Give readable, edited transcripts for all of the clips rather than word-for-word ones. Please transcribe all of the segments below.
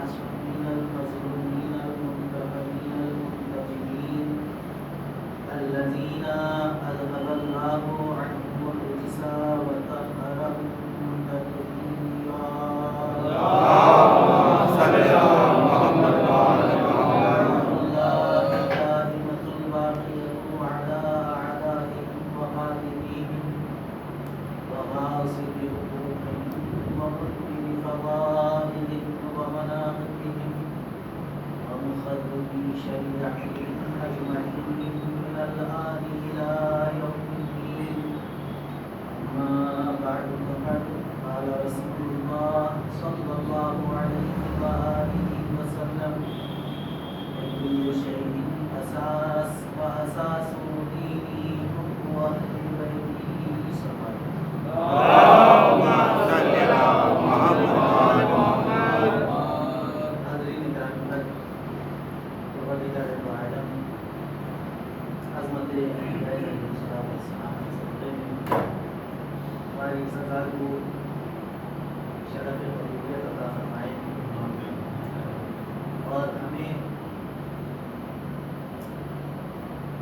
المعصومين المظلومين المنتهبين المنتقمين الذين أذهب الله عنهم الرجس وطهرهم تطهيرا. اللهم صل على محمد وعلى آل محمد. الله الدائمة الباقية على أعدائهم وقاتليهم وغاصب حقوقهم ومنكر فضائلهم ومناقبهم ومخرب شريعتهم أجمعين من الآن إلى يوم الدين. أما بعد فقد قال رسول الله صلى الله عليه وآله وسلم: كل شيء أساس وأساس ديني حب أهل بيته صلى اللهم صل على محمد وعلى آل محمد. حاضرین کرام، پروردگار عالم عظمت علیہ السلام کے صدقے میں ہماری سزا کو شرف قبولیت عطا فرمائے اور ہمیں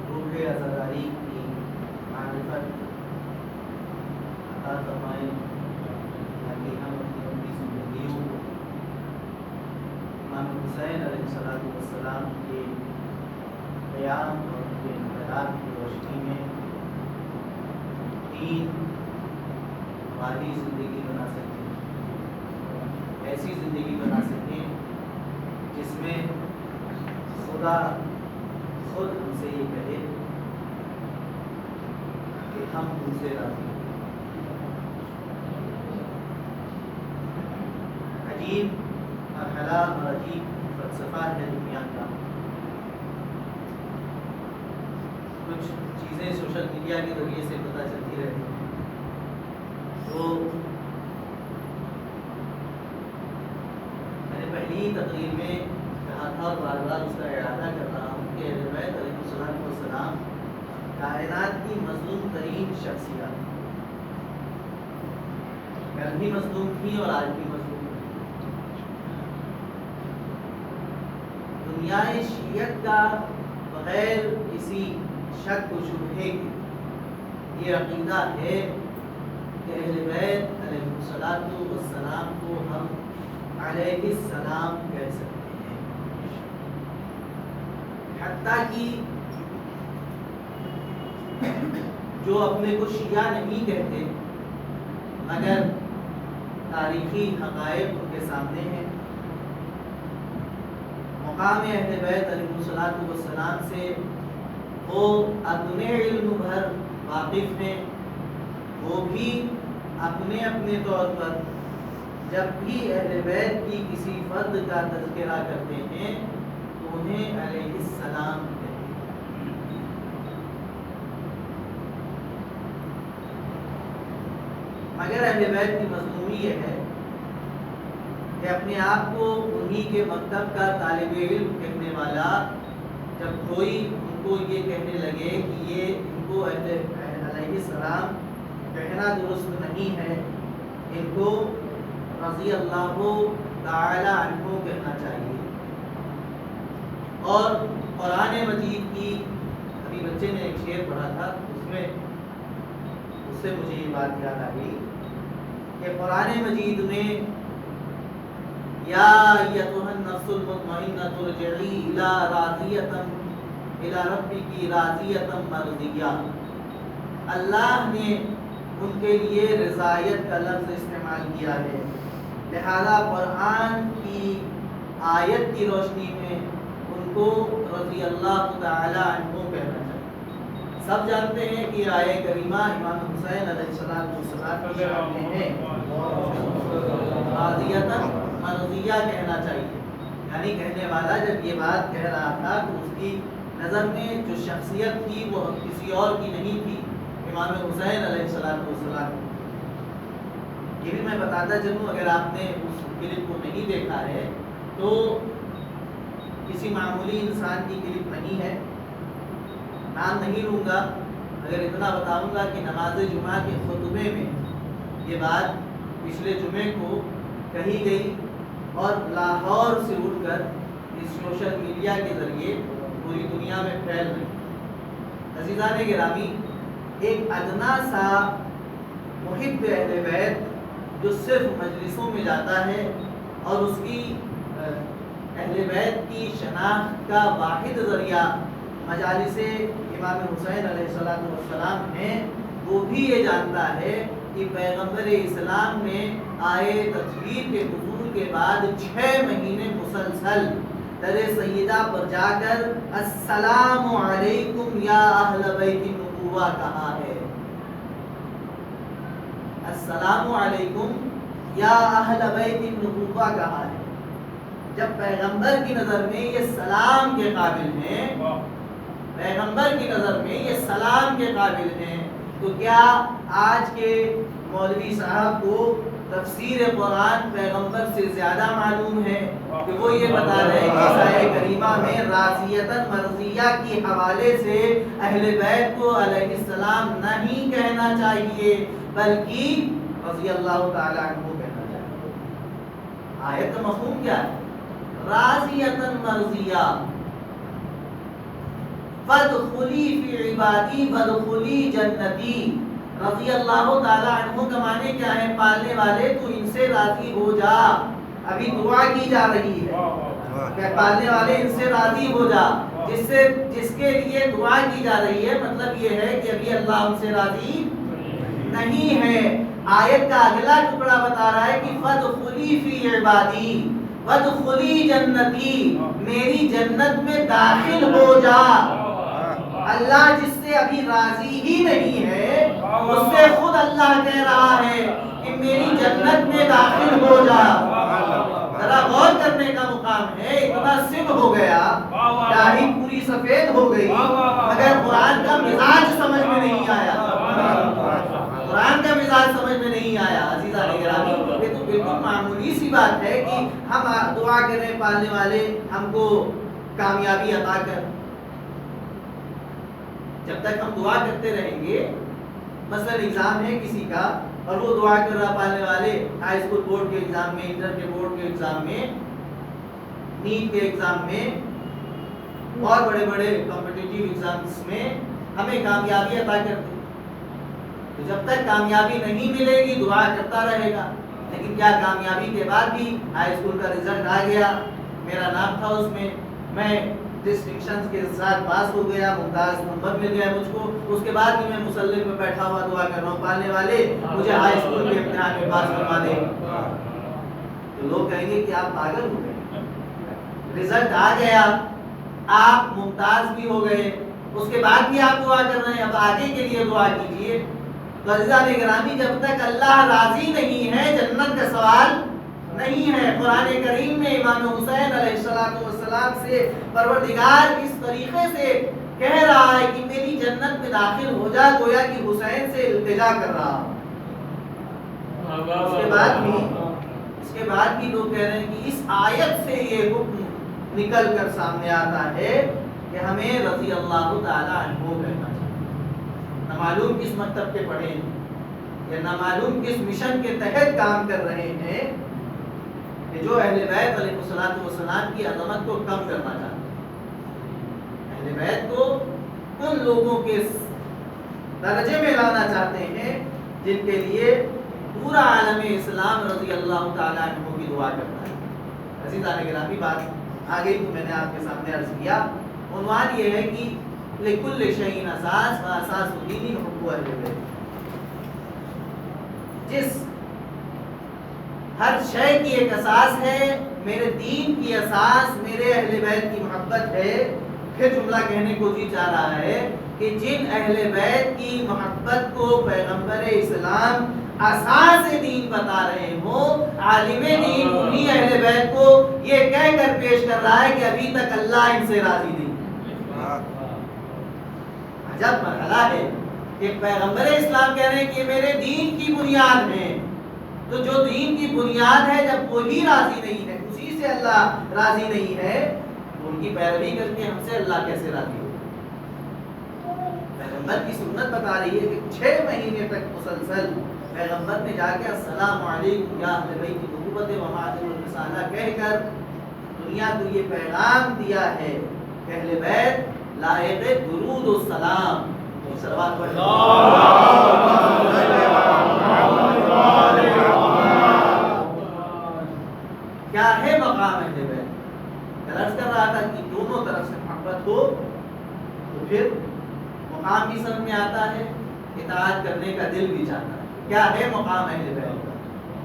روح عزاداری کی معرفت عطا فرمائے تاکہ ہم اپنی زندگیوں کو امام حسین علیہ السلام کے قیام اور ان کے انقلاب کی روشنی میں دین والی زندگی بنا سکیں، ایسی زندگی بنا سکیں جس میں خدا خود ہم سے یہ کہے کہ ہم ان سے راضی ہیں۔ عجیب مرحلہ اور عجیب فلسفہ ہے دنیا کا۔ کچھ چیزیں سوشل میڈیا کے ذریعے سے پتہ چلتی رہتی ہیں تو میں نے پہلی تقریر میں کہا تھا اور بار بار اس کا اعادہ کر رہا ہوں کہ اہل بیت علیہ السلام کائنات کی مظلوم ترین شخصیات، کل بھی مظلوم تھی اور آج بھی مظلوم تھی۔ دنیا شیعت کا بغیر کسی شک و شبہے کے یہ عقیدہ ہے کہ اہل بیت علیہ السلام کو ہم علیہ السلام کہہ سکتے ہیں، حتیٰ کہ جو اپنے کو شیعہ نہیں کہتے مگر تاریخی حقائق ان کے سامنے ہیں، مقام اہل بیت علیہ السلام سے وہ ادنے علم بھر واقف ہیں۔ وہ بھی اپنے اپنے طور پر جب بھی اہل بیت کی کسی فرد کا تذکرہ کرتے ہیں تو انہیں علیہ السلام کہتے ہیں۔ مگر اہل بیت کی مظلومی یہ ہے کہ اپنے آپ کو انہی کے مکتب کا طالب علم کہنے والا جب کوئی ان کو یہ کہنے لگے کہ یہ ان کو علیہ السلام کہنا درست نہیں ہے، ان کو رضی اللہ تعالی عنہ کہنا چاہیے، اور قرآن مجید کی ابھی بچے نے ایک شعر پڑھا تھا، اس سے مجھے یہ بات یاد آ گئی کہ قرآن مجید میں یا ایتھا النفس المطمئنۃ ارجعی الی ربک راضیۃ مرضیہ، اللہ نے ان کے لیے رضایت کا لفظ استعمال کیا ہے، لہذا قرآن کی آیت کی روشنی میں ان کو رضی اللہ تعالی عنہ کہنا چاہیے۔ سب جانتے ہیں کہ آیہ کریمہ امام حسین علیہ السلام کے شان میں ہے، راضیۃ مرضیہ کہنا چاہیے، یعنی کہنے والا جب یہ بات کہہ رہا تھا تو اس کی نظر میں جو شخصیت تھی وہ کسی اور کی نہیں تھی، امام حسین علیہ السلام۔ یہ بھی میں بتاتا چلوں، اگر آپ نے اس کلپ کو نہیں دیکھا ہے تو کسی معمولی انسان کی کلپ نہیں ہے، نام نہیں لوں گا، مگر اتنا بتاؤں گا کہ نماز جمعہ کے خطبے میں یہ بات پچھلے جمعے کو کہی گئی اور لاہور سے اٹھ کر اس سوشل میڈیا کے ذریعے پوری دنیا میں پھیل رہی ہے۔ عزیزان گرامی، ایک ادنا سا محب اہل بیت جو صرف مجلسوں میں جاتا ہے اور اس کی اہل بیت کی شناخت کا واحد ذریعہ مجالس امام حسین علیہ السلام ہیں، وہ بھی یہ جانتا ہے کہ پیغمبر اسلام نے آئے تطہیر کے نزول کے بعد 6 مہینے مسلسل در سیدہ پر جا کر السلام علیکم یا اہل بیت النبوہ کہا ہے۔ السلام علیکم یا اہل بیت النبوہ کہا ہے۔ جب پیغمبر کی نظر میں یہ سلام کے قابل ہیں، پیغمبر کی نظر میں یہ سلام کے قابل ہیں، تو کیا آج کے مولوی صاحب کو تفسیر قرآن پیغمبر سے زیادہ معلوم ہے کہ وہ یہ بتا رہے ہیں کہ سایہ کریمہ میں راضیتاً مرضیہ کی حوالے سے اہل بیت کو علیہ السلام نہیں کہنا چاہیے بلکہ رضی اللہ تعالیٰ عنہ کہنا چاہیے؟ آیت کا مفہوم کیا ہے؟ راضیتاً مرضیہ، فادخلی فی عبادی وادخلی جنتی۔ رضی اللہ تعالیٰ عنہ کا معنی کیا ہے؟ پالنے والے تو ان سے راضی ہو جا۔ ابھی دعا کی جا رہی ہے کہ پالنے والے ان سے راضی ہو جا، جس کے لیے دعا کی جا رہی ہے، مطلب یہ ہے کہ ابھی اللہ ان سے راضی نہیں ہے۔ آیت کا اگلا ٹکڑا بتا رہا ہے کہ فادخلی فی عبادی وادخلی جنتی، میری جنت میں داخل ہو جا۔ اللہ جس سے ابھی راضی ہی نہیں ہے اس سے خود اللہ کہہ رہا ہے کہ میری جنت میں داخل ہو جا۔ ذرا غور کرنے کا مقام ہے، اتنا سب ہو گیا، داڑھی پوری سفید ہو گئی، مگر قرآن کا مزاج سمجھ میں نہیں آیا، قرآن کا مزاج سمجھ میں نہیں آیا۔ عزیزان گرامی، یہ تو بالکل معمولی سی بات ہے کہ ہم دعا کریں پالنے والے ہم کو کامیابی عطا کر۔ جب تک ہم دعا کرتے رہیں گے، مثلا ایگزام ہے کسی کا اور وہ دعا کر رہا پالنے والے ہائی اسکول بورڈ کے ایگزام میں، انٹر کے بورڈ کے ایگزام میں، نیٹ کے ایگزام میں اور بڑے بڑے کمپٹیٹیو ایگزامز میں ہمیں کامیابی عطا کر دے، تو جب تک کامیابی نہیں ملے گی دعا کرتا رہے گا۔ لیکن کیا کامیابی کے بعد بھی ہائی اسکول کا رزلٹ آ گیا، میرا نام تھا اس میں ڈسٹنکشن کے ساتھ پاس ہو گیا، ممتاز نمبر مل گیا مجھ کو، اس کے بعد بھی میں مصلی میں بیٹھا ہوا دعا کر رہا ہوں پالنے والے مجھے ہائی اسکول کے امتحان میں پاس کروا دے، تو لوگ کہیں گے کہ آپ پاگل ہو گئے، رزلٹ آ گیا، آپ ممتاز بھی ہو گئے، اس کے بعد بھی آپ دعا کر رہے ہیں، اب آگے کے لیے دعا کیجیے۔ عزیزان گرامی، جب تک اللہ راضی نہیں ہے جنت کا سوال نہیں ہے۔ قرآن کریم میں امام حسین علیہ السلام سے پروردگار اس طریقے سے کہہ رہا ہے کہ میری جنت میں داخل ہو جا، گویا کہ حسین سے التجا کر رہا۔ اس کے بعد بھی لوگ کہہ رہے ہیں کہ اس آیت سے یہ حکم نکل کر سامنے آتا ہے کہ ہمیں رضی اللہ تعالی عنہ کہنا چاہیے۔ نہ معلوم کس مکتب کے پڑھے ہیں یا نہ معلوم کس مشن کے تحت کام کر رہے ہیں کہ جو اہل بیت علیہ السلام کی عظمت کو کم کرنا چاہتے ہیں، اہل بیت کو ان لوگوں کے درجے میں لانا چاہتے ہیں جن کے لیے پورا عالم اسلام رضی اللہ تعالیٰ عنہ کی دعا کرتا ہے۔ عزیزان گرامی، بات آگے تو میں نے آپ کے سامنے عرض کیا، عنوان یہ ہے کہ لکل شیء اساس و اساس الدین حب اہل بیت، جس ہر شے کی ایک اساس ہے، میرے دین کی اساس میرے اہل بیت کی محبت ہے۔ پھر جملہ کہنے کو جی چاہ رہا ہے کہ جن اہل بیت کی محبت کو پیغمبر اسلام اساس دین بتا رہے ہوں، عالم دین انہی اہل بیت کو یہ کہہ کر پیش کر رہا ہے کہ ابھی تک اللہ ان سے راضی نہیں۔ عجب مرحلہ ہے کہ پیغمبر اسلام کہہ رہے ہیں کہ میرے دین کی بنیاد ہے، تو جو دین کی بنیاد ہے جب وہی راضی نہیں ہے، اسی سے اللہ راضی نہیں ہے، تو ان کی پیروی کر کے ہم سے اللہ کیسے راضی ہو؟ پیغمبر کی سنت بتا رہی ہے کہ 6 مہینے تک مسلسل پیغمبر نے جا کے السلام علیکم یا اہل بیت نبوت و معادن الرسالہ کہہ کر دنیا کو یہ پیغام دیا ہے کہ اہل بیت لائق درود و سلام. سلوات پڑھیں. کیا ہے مقام اہل بیت؟ عرض کر رہا تھا کہ دونوں طرف سے محبت ہو تو پھر مقام بھی سمجھ میں آتا ہے, اطاعت کرنے کا دل بھی چاہتا ہے. کیا ہے مقام اہل بیت کا؟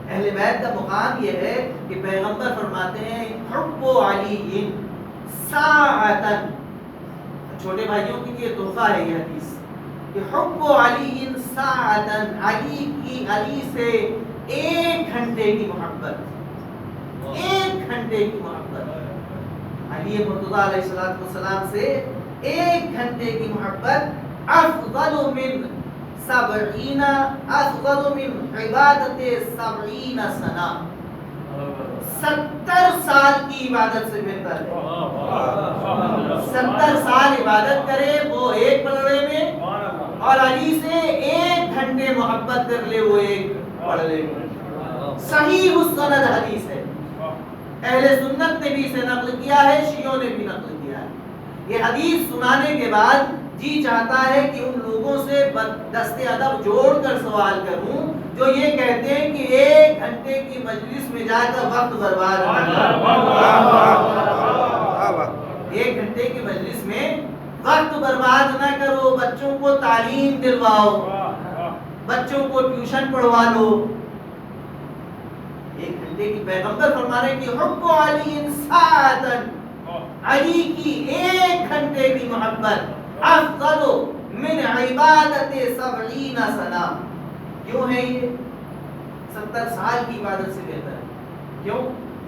اہل بیت کا مقام یہ ہے کہ پیغمبر فرماتے ہیں حب علی ساعتن, چھوٹے بھائیوں کے لیے تحفہ ہے یہ حدیث کہ حب علی ساعتن, علی سے 1 گھنٹے کی محبت, 1 گھنٹے کی محبت, علی مرتضیٰ علیہ السلام سے 1 گھنٹے کی محبت افضل من 70 سنہ, 70 سال کی عبادت سے بہتر ہے. 70 سال عبادت کرے وہ 1 پلڑے میں, اور علی سے 1 گھنٹے محبت کر لے وہ 1 پلڑے میں. صحیح السند حدیث ہے, اہل سنت نے بھی اسے نقل کیا ہے, شیعوں نے بھی نقل کیا ہے. یہ حدیث سنانے کے بعد جی چاہتا ہے کہ ان لوگوں سے دست ادب جوڑ کر سوال کروں جو یہ کہتے ہیں کہ 1 گھنٹے کی مجلس میں جا کر وقت برباد نہ کرو, 1 گھنٹے کی مجلس میں وقت برباد نہ کرو, بچوں کو تعلیم دلواؤ, بچوں کو ٹیوشن پڑھوا لو. 1 گھنٹے کی پیغمبر فرما رہے کہ حب علی ساعتن, علی کی 1 گھنٹے کی محبت افضل من عبادت 70 سنہ. کیوں ہے یہ 70 سال کی عبادت سے بہتر ہے؟ کیوں؟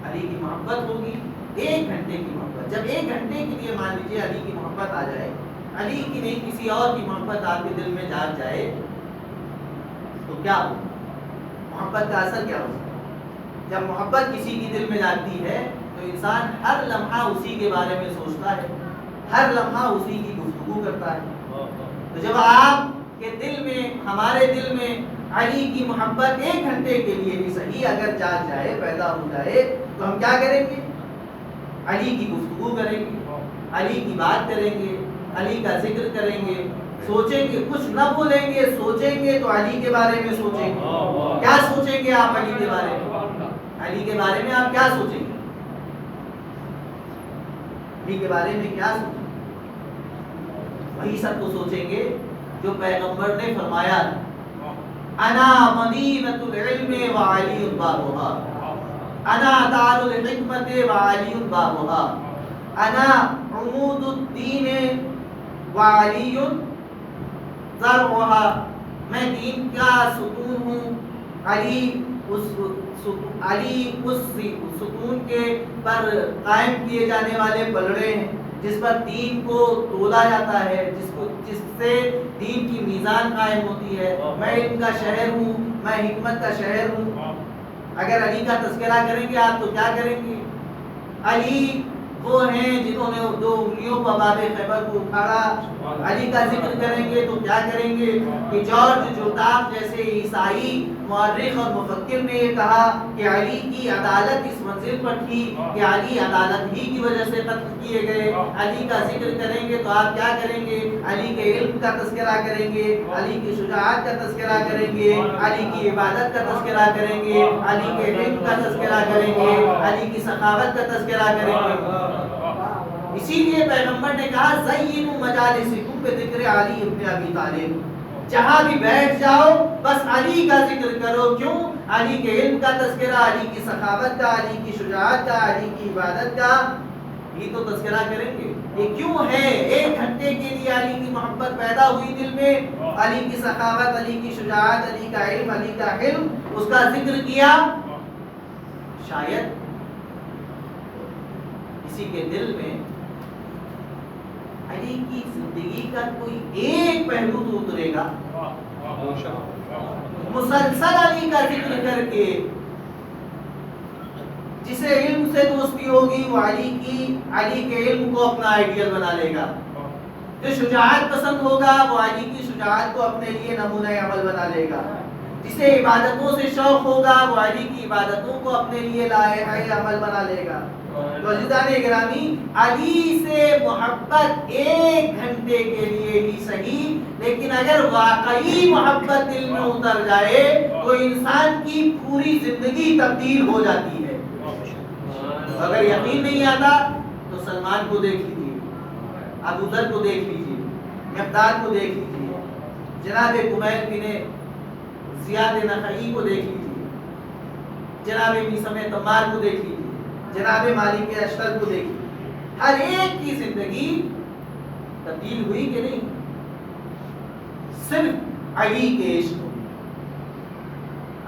علی کی محبت ہوگی 1 گھنٹے کی محبت. جب 1 گھنٹے کے لیے مان لیجیے علی کی محبت آ جائے, علی کی نہیں کسی اور کی محبت آپ کے دل میں جاگ جائے تو کیا ہو؟ محبت کا اثر کیا ہوگا؟ جب محبت کسی کی دل میں جاتی ہے تو انسان ہر لمحہ اسی کے بارے میں سوچتا ہے, ہر لمحہ اسی کی گفتگو کرتا ہے. تو جب آپ کے دل میں, ہمارے دل میں علی کی محبت 1 گھنٹے کے لیے بھی صحیح اگر جاگ جائے, پیدا ہو جائے, تو ہم کیا کریں گے؟ علی کی گفتگو کریں گے, علی کی بات کریں گے, علی کا ذکر کریں گے, سوچیں گے, کچھ نہ بولیں گے, سوچیں گے تو علی کے بارے میں سوچیں گے. کیا سوچیں گے آپ علی کے بارے میں؟ علی کے بارے میں آپ کیا سوچیں گے؟ علی کے بارے میں کیا سوچیں گے؟ وہی سب کو سوچیں گے جو پیغمبر نے فرمایا انا مدینۃ العلم وعلی بابها, انا دار الحکمت وعلی بابها, انا عمود الدین وعلی ذرعها, میں دین کا ستون ہوں, علی اس ستون کے پر قائم کیے جانے والے پلڑے ہیں جس پر دین کو تولا جاتا ہے, جس سے دین کی میزان قائم ہوتی ہے. میں علم کا شہر ہوں, میں حکمت کا شہر ہوں. اگر علی کا تذکرہ کریں گے آپ تو کیا کریں گے؟ علی وہ ہیں جنہوں نے 2 انگلیوں پر باب خیبر کو اٹھاڑا. علی کا ذکر کریں گے تو کیا کریں گے کہ جارج جوتاف جیسے عیسائی مورخ اور مفکر نے یہ کہا کہ علی کی عدالت اس منزل پر تھی کہ علی عدالت ہی کی وجہ سے قتل کیے گئے. علی کا ذکر کریں گے تو آپ کیا کریں گے؟ علی کے علم کا تذکرہ کریں گے, علی کی شجاعت کا تذکرہ کریں گے, علی کی عبادت کا تذکرہ کریں گے, علی کے علم کا تذکرہ کریں گے, علی کی سخاوت کا تذکرہ کریں گے. اسی لیے پیغمبر نے کہا زینوا مجالسکم بذکر علی ابن ابی طالب, جہاں بھی بیٹھ جاؤ بس علی کا ذکر کرو. کیوں؟ علی کے علم کا تذکرہ, علی کی سخاوت کا, علی کی شجاعت کا, علی کی عبادت کا بھی تو تذکرہ کریں گے. یہ کیوں ہے؟ 1 گھنٹے کے لیے علی کی محبت پیدا ہوئی دل میں, علی کی سخاوت, علی کی شجاعت, علی کا علم, علی کا علم, اس کا ذکر کیا. شاید کسی کے دل میں علی کی زندگی کا کوئی ایک پہلو تو اترے گا, مسلسل علی کا ذکر کر کے جسے علم سے دوستی ہوگی وہ علی کے علم کو اپنا آئیڈیل بنا لے گا. جو شجاعت پسند ہوگا وہ علی کی شجاعت کو اپنے لیے نمونہ عمل بنا لے گا. جسے عبادتوں سے شوق ہوگا وہ علی کی عبادتوں کو اپنے لیے لائحہ عمل بنا لے گا۔ تو عزیزان گرامی، علی سے محبت 1 گھنٹے کے لیے ہی صحیح، لیکن اگر واقعی محبت دل میں اتر جائے تو انسان کی پوری زندگی تبدیل ہو جاتی ہے۔ اگر یقین نہیں آتا تو سلمان کو دیکھ لیجیے، ابو ذر کو دیکھ لیجیے، مقداد کو دیکھ لیجیے، جناب کمیل بن زیاد نخعی کو دیکھ لیجیے، جناب میثم تمار کو دیکھ لیجیے، جناب مالک اشتر کو دیکھ لیجیے۔ ہر ایک کی زندگی تبدیل ہوئی کہ نہیں؟ صرف علی کے عشق،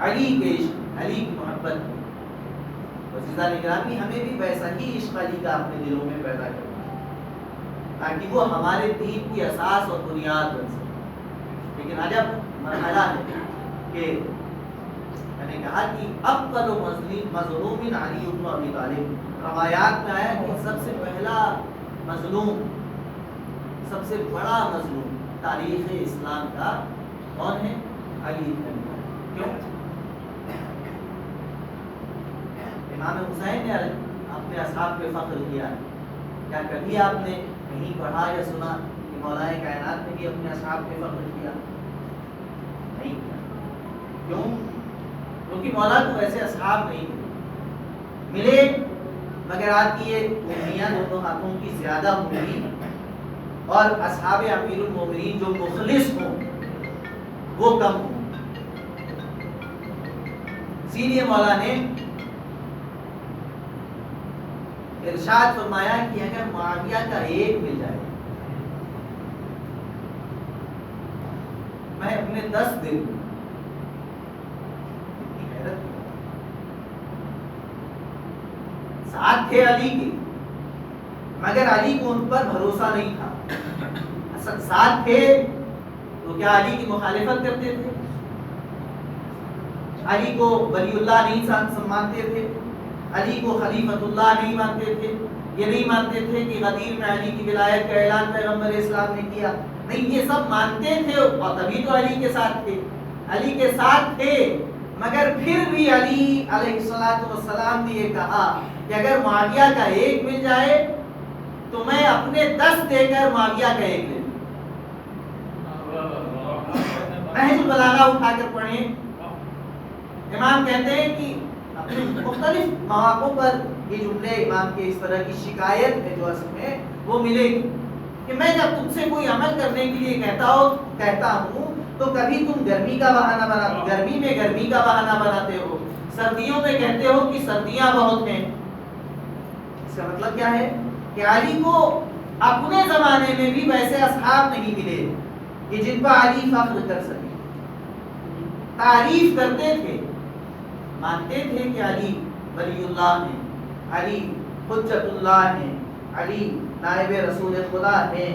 علی کے عشق، علی کی محبت۔ عزیزان گرامی، ہمیں بھی ویسا ہی عشق علی کا اپنے دلوں میں پیدا کرنا ہے تاکہ وہ ہمارے دین کی اساس اور بنیاد بن سکے۔ لیکن عجب مرحلہ ہے کہ میں نے کہا کہ افضل مظلوم علی بن ابی طالب، روایات میں آیا کہ سب سے پہلا مظلوم، سب سے بڑا مظلوم تاریخ اسلام کا کون ہے؟ علی بن ابی طالب۔ کیوں؟ امام حسین نے اپنے اصحاب پہ فخر کیا ہے۔ کیا کبھی آپ نے کہیں پڑھا یا سنا کہ مولا کائنات نے بھی اپنے اصحاب پہ فخر کیا؟ نہیں کیا۔ کیوں؟ کیونکہ مولا کو ویسے اصحاب نہیں ملے، مگر آپ کی یہ امیاں دونوں ہاتھوں کی زیادہ ہوگی، اور اصحاب امیر المومنین جو مخلص ہوں وہ کم ہوں۔ اسی لیے مولا نے ارشاد فرمایا کہ اگر معاویہ کا 1 مل جائے، میں اپنے 10 دے دوں۔ ساتھ تھے علی کے، مگر علی کو ان پر بھروسہ نہیں تھا۔ اصل ساتھ تھے تو کیا علی کی مخالفت کرتے تھے؟ علی کو ولی اللہ نہیں مانتے تھے، علی کو خلیفۃ اللہ نہیں مانتے تھے، یہ نہیں مانتے تھے کہ غدیر میں علی کی ولایت کا اعلان پیغمبر اسلام نے کیا، نہیں، یہ سب مانتے تھے اور تبھی تو علی کے ساتھ تھے، علی کے ساتھ تھے۔ مگر پھر بھی علی علیہ السلام نے یہ کہا کہ اگر معاویہ کا 1 مل جائے تو میں اپنے 10 دے کر معاویہ کا 1 لے لوں۔ نہج البلاغہ اٹھا کر پڑھیں، امام کہتے ہیں کہ اپنے مختلف مواقع پر یہ جملے امام کے اس طرح کی شکایت ہے جو اصل میں وہ ملے گی کہ میں جب تم سے کوئی عمل کرنے کے لیے کہتا ہوں تو کبھی تم گرمی کا بہانہ بناتے، گرمی میں گرمی کا بہانہ بناتے ہو، سردیوں میں کہتے ہو کہ سردیاں بہت ہیں۔ اس کا مطلب کیا ہے کہ علی کو اپنے زمانے میں بھی ویسے اصحاب نہیں ملے کہ جن پر علی فخر کر سکے، تعریف کرتے تھے، مانتے تھے کہ علی ولی اللہ ہیں، علی حجت اللہ ہیں، علی نائب رسول خدا ہیں،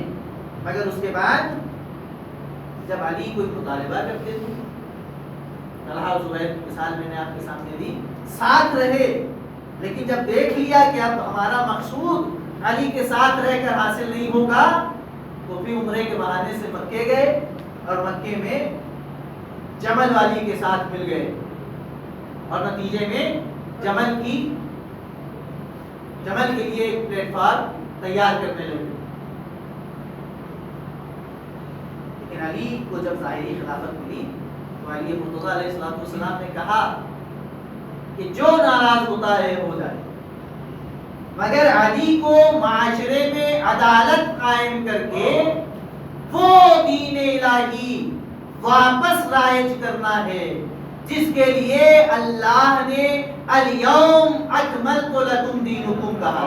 مگر اس کے بعد جب علی کوئی مطالبہ کرتے تھے، طلحہ اور زبیر کی مثال میں نے آپ کے سامنے دی، ساتھ رہے، لیکن جب دیکھ لیا کہ اب ہمارا مقصود علی کے ساتھ رہ کر حاصل نہیں ہوگا تو پھر عمرے کے بہانے سے مکے گئے اور مکے میں جمل والی کے ساتھ مل گئے اور نتیجے میں جمل کے لیے ایک پلیٹ فارم تیار کرنے لگے۔ لیکن علی کو جب ظاہری خلافت ملی تو علی مرتضیٰ علیہ السلام نے کہا کہ جو ناراض ہوتا ہے ہو جائے، مگر علی کو معاشرے میں عدالت قائم کر کے وہ دین الہی واپس رائج کرنا ہے جس کے لیے اللہ نے الیوم اکملت لکم دینکم کہا،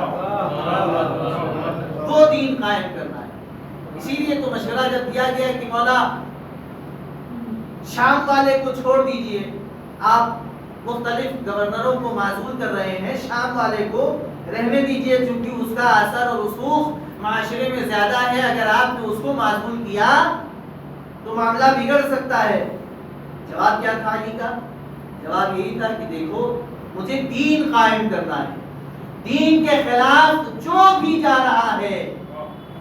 وہ دین قائم کرنا ہے۔ اسی لیے تو مشورہ جب دیا گیا کہ مولا شام والے کو چھوڑ دیجئے، آپ مختلف گورنروں کو معزول کر رہے ہیں، شام والے کو رہنے دیجئے چونکہ اس کا اثر اور رسوخ معاشرے میں زیادہ ہے، اگر آپ نے اس کو معزول کیا تو معاملہ بگڑ سکتا ہے۔ جواب کیا تھا علی کا؟ جواب یہی تھا کہ دیکھو مجھے دین قائم کرنا ہے، دین کے خلاف جو بھی جا رہا ہے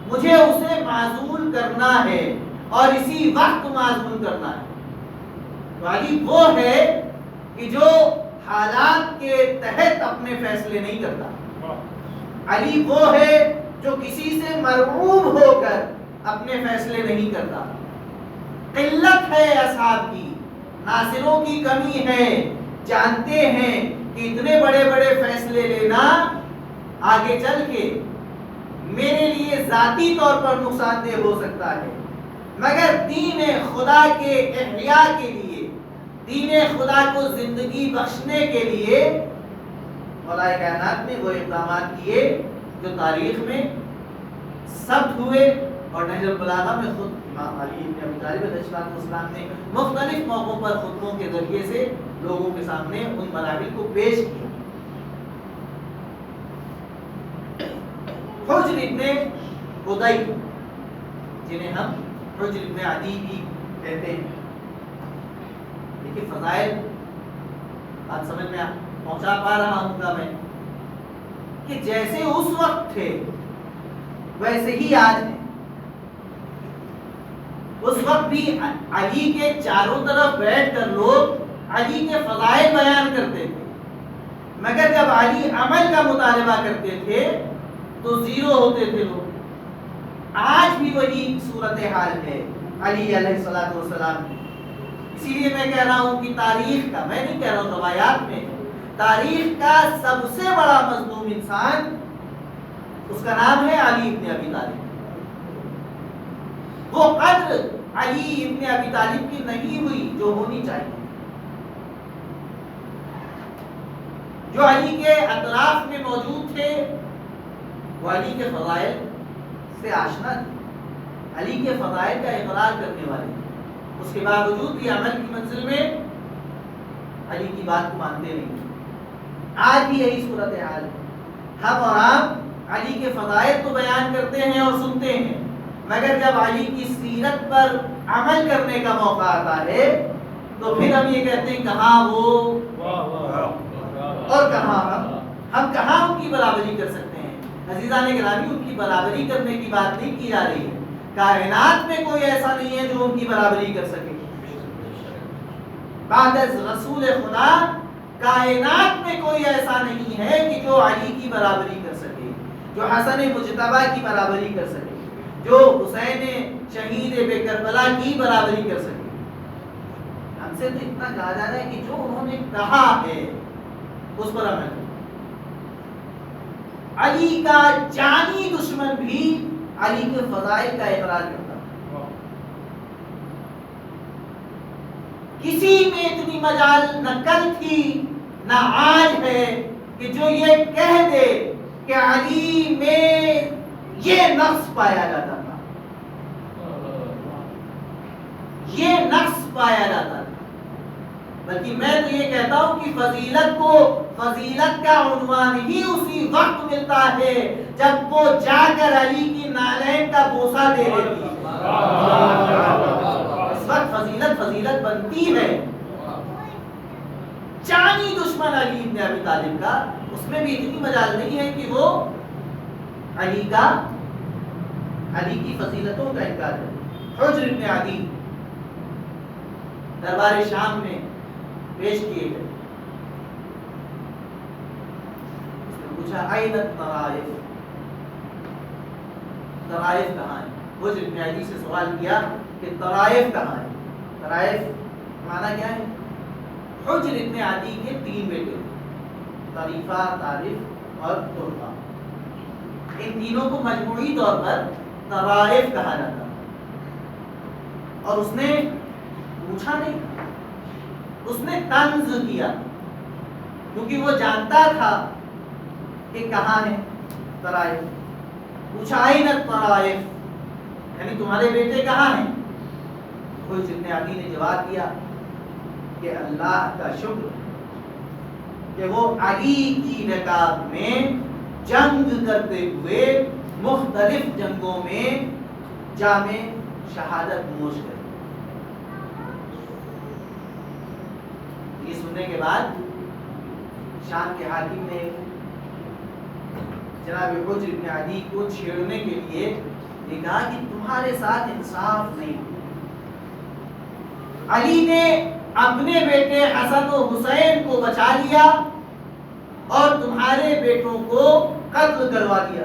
مجھے اسے معزول کرنا ہے اور اسی وقت معزول کرنا ہے۔ تو علی وہ ہے کہ جو حالات کے تحت اپنے فیصلے نہیں کرتا. علی وہ ہے جو کسی سے مرعوب ہو کر اپنے فیصلے نہیں کرتا. قلت ہے اصحاب کی، ناصروں کی کمی ہے، جانتے ہیں کہ اتنے بڑے بڑے فیصلے لینا آگے چل کے میرے لیے ذاتی طور پر نقصان دہ ہو سکتا ہے، مگر دین خدا کے احیاء کے لیے، دین خدا کو زندگی بخشنے کے لیے مولا کائنات نے وہ اقدامات کیے جو تاریخ میں ثبت ہوئے. اور نہج البلاغہ میں خود امام علی بن ابی طالب علیہ السلام نے مختلف موقعوں پر خطبوں کے ذریعے سے لوگوں کے سامنے ان مراحل کو پیش کیا. حجر ابن عدی جنہیں ہم حجر ابن عدی بھی کہتے ہیں. دیکھیے فضائل بات سمجھ میں پہنچا پا رہا ہوں گا میں کہ جیسے اس وقت تھے ویسے ہی آج ہیں. اس وقت بھی علی کے چاروں طرف بیٹھ کر لوگ علی کے فضائل بیان کرتے تھے، مگر جب علی عمل کا مطالبہ کرتے تھے تو زیرو ہوتے تھے لوگ. آج بھی وہی صورتحال ہے علی علیہ السلام کی. اسی لیے میں کہہ رہا ہوں کہ تاریخ کا، میں نہیں کہہ رہا ہوں روایات میں، تاریخ کا سب سے بڑا مظلوم انسان اس کا نام ہے علی ابن ابی طالب. وہ قدر علی ابن ابی طالب کی نہیں ہوئی جو ہونی چاہیے. جو علی کے اطراف میں موجود تھے وہ علی کے فضائل سے آشنا تھے، علی کے فضائل کا اقرار کرنے والے. اس کے باوجود بھی عمل کی منزل میں علی کی بات کو مانتے نہیں. آج بھی یہی صورتحال ہے. ہم اور آپ علی کے فضائل کو بیان کرتے ہیں اور سنتے ہیں، مگر جب علی کی سیرت پر عمل کرنے کا موقع آتا ہے تو پھر ہم یہ کہتے ہیں کہاں وہ اور کہاں ہم کہاں ان کی برابری کر سکتے ہیں. عزیزان گرامی، ان کی برابری کرنے کی بات نہیں کی جا رہی ہے. کائنات میں کوئی ایسا نہیں ہے جو ان کی برابری کر سکے. بعد از رسول خدا کائنات میں کوئی ایسا نہیں ہے کہ جو علی کی برابری کر سکے، جو حسن مجتبی کی برابری کر سکے، جو حسین شہید بے کربلا کی برابری کر سکے. ہم سے تو اتنا کہا جا رہا ہے کہ جو انہوں نے کہا ہے اس پر عمل کرو. علی کا جانی دشمن بھی علی کے فضائل کا اقرار کرتا. کسی میں اتنی مجال نہ کل تھی نہ آج ہے کہ جو یہ کہہ دے کہ علی میں یہ نقص پایا جاتا تھا، یہ نقص پایا جاتا تھا. بلکہ میں تو یہ کہتا ہوں کہ فضیلت کو فضیلت کا عنوان ہی اسی وقت ملتا ہے جب وہ جا کر علی کی نالین کا بوسہ دے دیتی ہے. اس وقت فضیلت فضیلت بنتی ہے. جانی دشمن علی ابن ابی طالب کا، اس میں بھی اتنی مجال نہیں ہے کہ وہ علی کی فضیلتوں کا انکار کرے. حجر ابن عدی دربار شام میں پیش کیے گئے. اس نے پوچھا اين الطرائف، طرائف کہاں ہیں؟ حجر ابن عدی سے سوال کیا کہ طرائف کہاں ہیں. طرائف معنی کیا ہے؟ حجر ابن عدی کے 3 بیٹے تھے، طریفہ، طارف اور طرفہ. ان تینوں کو مجموعی طور پر طرائف کہا جاتا. اور اس نے پوچھا نہیں، اس نے طنز کیا، کیونکہ وہ جانتا تھا کہ کہاں ہے طرائف. پوچھا اين الطرائف، یعنی تمہارے بیٹے کہاں ہیں؟ حجر ابن عدی نے جواب دیا کہ اللہ کا شکر کہ وہ علی کی رکاب میں جنگ کرتے ہوئے مختلف جنگوں میں جام شہادت نوش کرے. یہ سننے کے بعد شام کے حاکم نے جناب حجر ابن عدی کو چھیڑنے کے لیے یہ کہا کہ تمہارے ساتھ انصاف نہیں. علی نے اپنے بیٹے حسن و حسین کو بچا لیا اور تمہارے بیٹوں کو قتل کروا دیا۔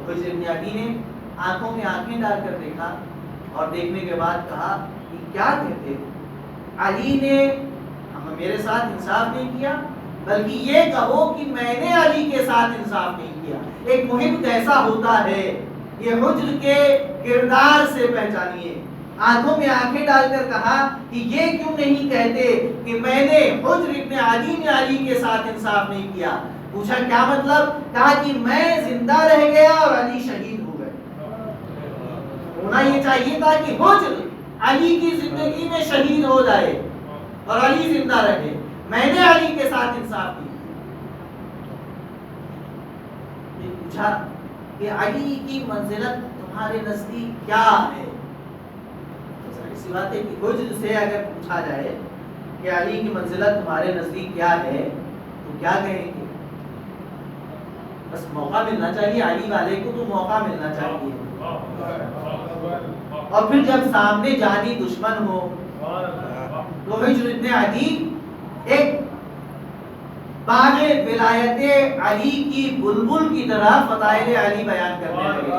حجر بن عدی نے آنکھوں میں آنکھیں ڈال کر دیکھا اور دیکھنے کے بعد کہا کہ کیا کہتے ہو؟ علی نے میرے ساتھ انصاف نہیں کیا، بلکہ یہ کہو کہ میں نے علی کے ساتھ انصاف نہیں کیا۔ ایک محب کیسا ہوتا ہے یہ حجر کے کردار سے پہچانیے۔ آنکھوں میں آنکھیں ڈال کر کہا کہ یہ کیوں نہیں کہتے کہ میں نے حجر ابن عدی نے علی کے ساتھ انصاف نہیں کیا؟ پوچھا کیا مطلب؟ کہا کہ میں زندہ رہ گیا اور علی شہید ہو گئے۔ ہونا یہ چاہیے تھا کہ حجر علی کی زندگی میں شہید ہو جائے اور علی زندہ رہے، میں نے علی کے ساتھ انصاف نہیں کیا۔ پوچھا کہ علی کی منزلت تمہارے نزدیک کیا ہے؟ ایسی بات ہے کہ حجر سے اگر پوچھا جائے کہ علی کی منزلت تمہارے نزدیک کیا ہے تو کیا کہیں گے؟ بس موقع ملنا چاہیے، علی والے کو تو موقع ملنا چاہیے۔ اور پھر جب سامنے جانی دشمن ہو تو حجر ابن عدی ایک باغ ولایت علی کی بلبل کی طرح فضائل علی بیان کرنے لگے۔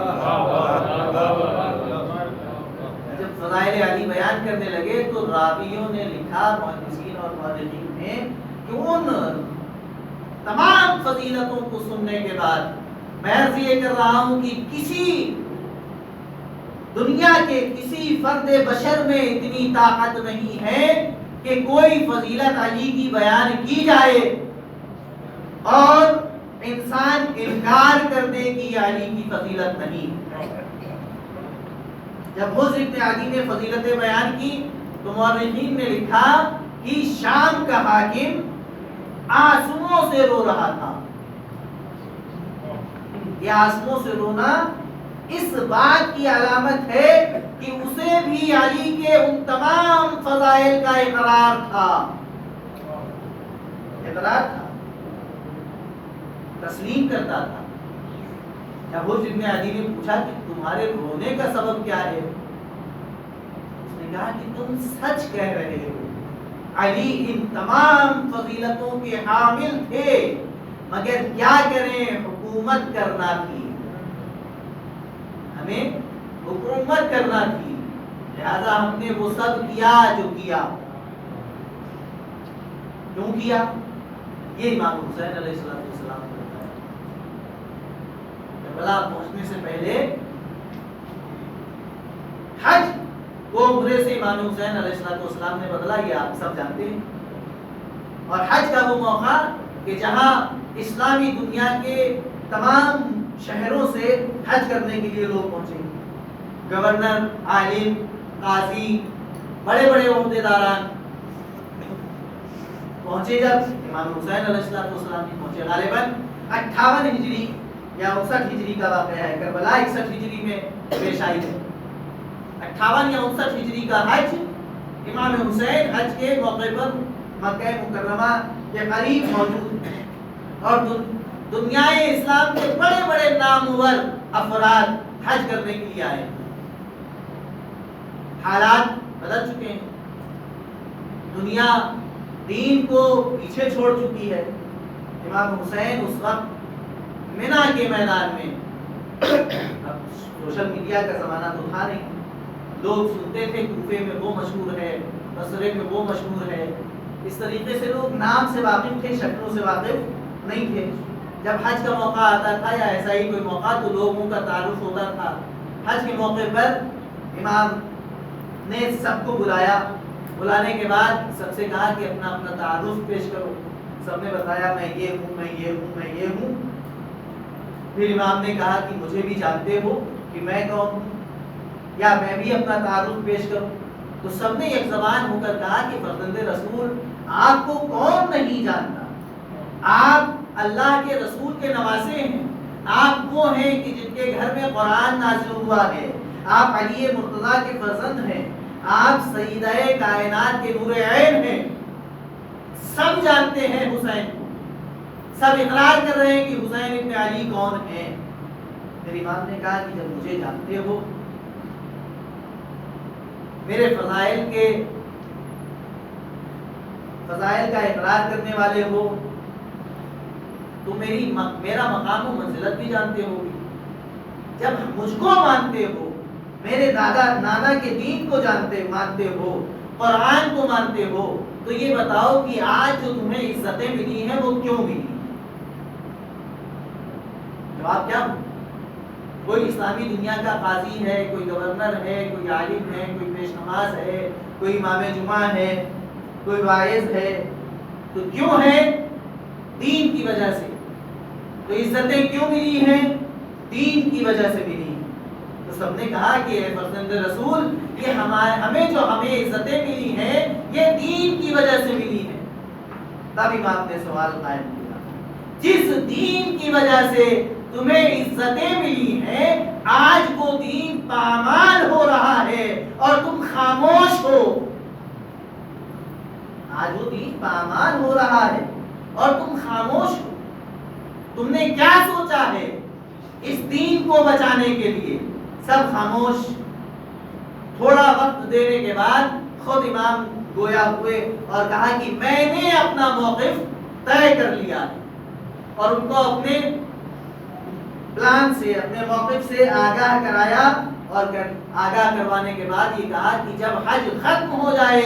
جب فضائل علی بیان کرنے لگے تو راویوں نے لکھا، محدثین اور مورخین نے، کہ ان تمام فضیلتوں کو سننے کے بعد میں عرض یہ کر رہا ہوں کہ کسی دنیا کے کسی فرد بشر میں اتنی طاقت نہیں ہے کہ کوئی فضیلت علی کی بیان کی جائے اور انسان انکار کر دے کہ یہ علی کی فضیلت نہیں۔ جب حجر ابن عدی نے فضیلتیں بیان کی تو مورخین نے لکھا کہ شام کا حاکم آنسوؤں سے رو رہا تھا۔ یہ آنسوؤں سے رونا اس بات کی علامت ہے کہ اسے بھی علی کے ان تمام فضائل کا اقرار تھا، تسلیم کرتا تھا۔ جب حجر ابن عدی نے پوچھا کہ تمہارے رونے کا سبب کیا ہے، اس نے کہا کہ تم سچ کہہ رہے ہو، علی ان تمام فضیلتوں کے حامل تھے، مگر کیا کریں، حکومت کرنا تھی، ہمیں حکومت کرنا تھی، لہذا ہم نے وہ سب کیا جو کیا۔ کیوں کیا؟ یہ امام حسین علیہ السلام نے بتایا۔ کربلا پہنچنے سے پہلے حج کو عمرے سے امام حسین علیہ السلام نے بدلا، یہ آپ سب جانتے ہیں۔ اور حج کا وہ موقع کہ جہاں اسلامی دنیا کے تمام شہروں سے حج کرنے کے لیے لوگ پہنچے، گورنر، عالم، قاضی، بڑے بڑے عہدیداران پہنچے۔ جب امام حسین علیہ السلام بھی پہنچے، غالباً 58 ہجری یا 59 ہجری کا واقعہ ہے، کربلا 61 ہجری میں پیش آئی ہے۔ 58 یا 59 ہجری کا حج، امام حسین حج کے موقع پر مکہ مکرمہ کے قریب موجود ہیں اور دنیا اسلام کے بڑے بڑے نامور افراد حج کرنے کے لیے آئے۔ حالات بدل چکے ہیں، دنیا دین کو پیچھے چھوڑ چکی ہے۔ امام حسین اس وقت منا کے میدان میں، اب سوشل میڈیا کا زمانہ تو تھا نہیں، لوگ سنتے تھے کوفے میں وہ مشہور ہے، بصرے میں وہ مشہور ہے، اس طریقے سے لوگ نام سے واقف تھے، شکلوں سے واقف نہیں تھے۔ جب حج کا موقع آتا تھا یا ایسا ہی کوئی موقع تو لوگوں کا تعارف ہوتا تھا۔ حج کے موقع پر امام نے سب کو بلایا، بلانے کے بعد سب سے کہا کہ اپنا اپنا تعارف پیش کرو۔ سب نے بتایا میں یہ ہوں، میں یہ ہوں، میں یہ ہوں۔ پھر امام نے کہا کہ مجھے بھی جانتے ہو کہ میں کون ہوں، یا میں بھی اپنا تعارف پیش کروں؟ تو سب نے ایک زبان ہو کر کہا کہ فرزند رسول، آپ کو کون نہیں جانتا، آپ اللہ کے رسول کے نواسے ہیں، آپ وہ ہیں کہ جن کے گھر میں قرآن نازل ہوا ہے، آپ علی مرتضیٰ کے فرزند ہیں، آپ سیدہ کائنات کے نور عین ہیں، سب جانتے ہیں حسین کو، سب اقرار کر رہے ہیں کہ حسین ابن علی کون ہیں۔ پھر امام نے کہا کہ جب مجھے جانتے ہو میرے فضائل کا اقرار کرنے والے ہو، تو میرا مقام و منزلت بھی جانتے ہو گے۔ جب مجھ کو مانتے ہو، میرے دادا نانا کے دین کو مانتے ہو، قرآن کو مانتے ہو، تو یہ بتاؤ کہ آج جو تمہیں عزتیں ملی ہیں وہ کیوں ملی؟ جواب کیا؟ کوئی اسلامی دنیا کا قاضی ہے، کوئی گورنر ہے، کوئی عالم ہے، کوئی پیش نماز ہے، کوئی امام جمعہ ہے، کوئی واعظ ہے، تو کیوں ہے؟ دین کی وجہ سے۔ تو عزتیں کیوں ملی ہیں؟ دین کی وجہ سے ملی۔ تو سب نے کہا کہ اے فرزند رسول، یہ ہمیں عزتیں ملی ہیں یہ دین کی وجہ سے ملی ہیں۔ تب امام نے سوال قائم کیا، جس دین کی وجہ سے تمہیں عزتیں ملی ہیں، آج وہ دین پامال ہو رہا ہے اور تم خاموش ہو۔ آج وہ دین پامال ہو رہا ہے اور تم خاموش ہو۔ تم نے کیا سوچا ہے اس دین کو بچانے کے لیے؟ سب خاموش۔ تھوڑا وقت دینے کے بعد خود امام گویا ہوئے اور کہا کہ میں نے اپنا موقف طے کر لیا ہے، اور ان کو اپنے پلان سے، اپنے موقف سے آگاہ کرایا، اور آگاہ کروانے کے بعد یہ کہا کہ جب حج ختم ہو جائے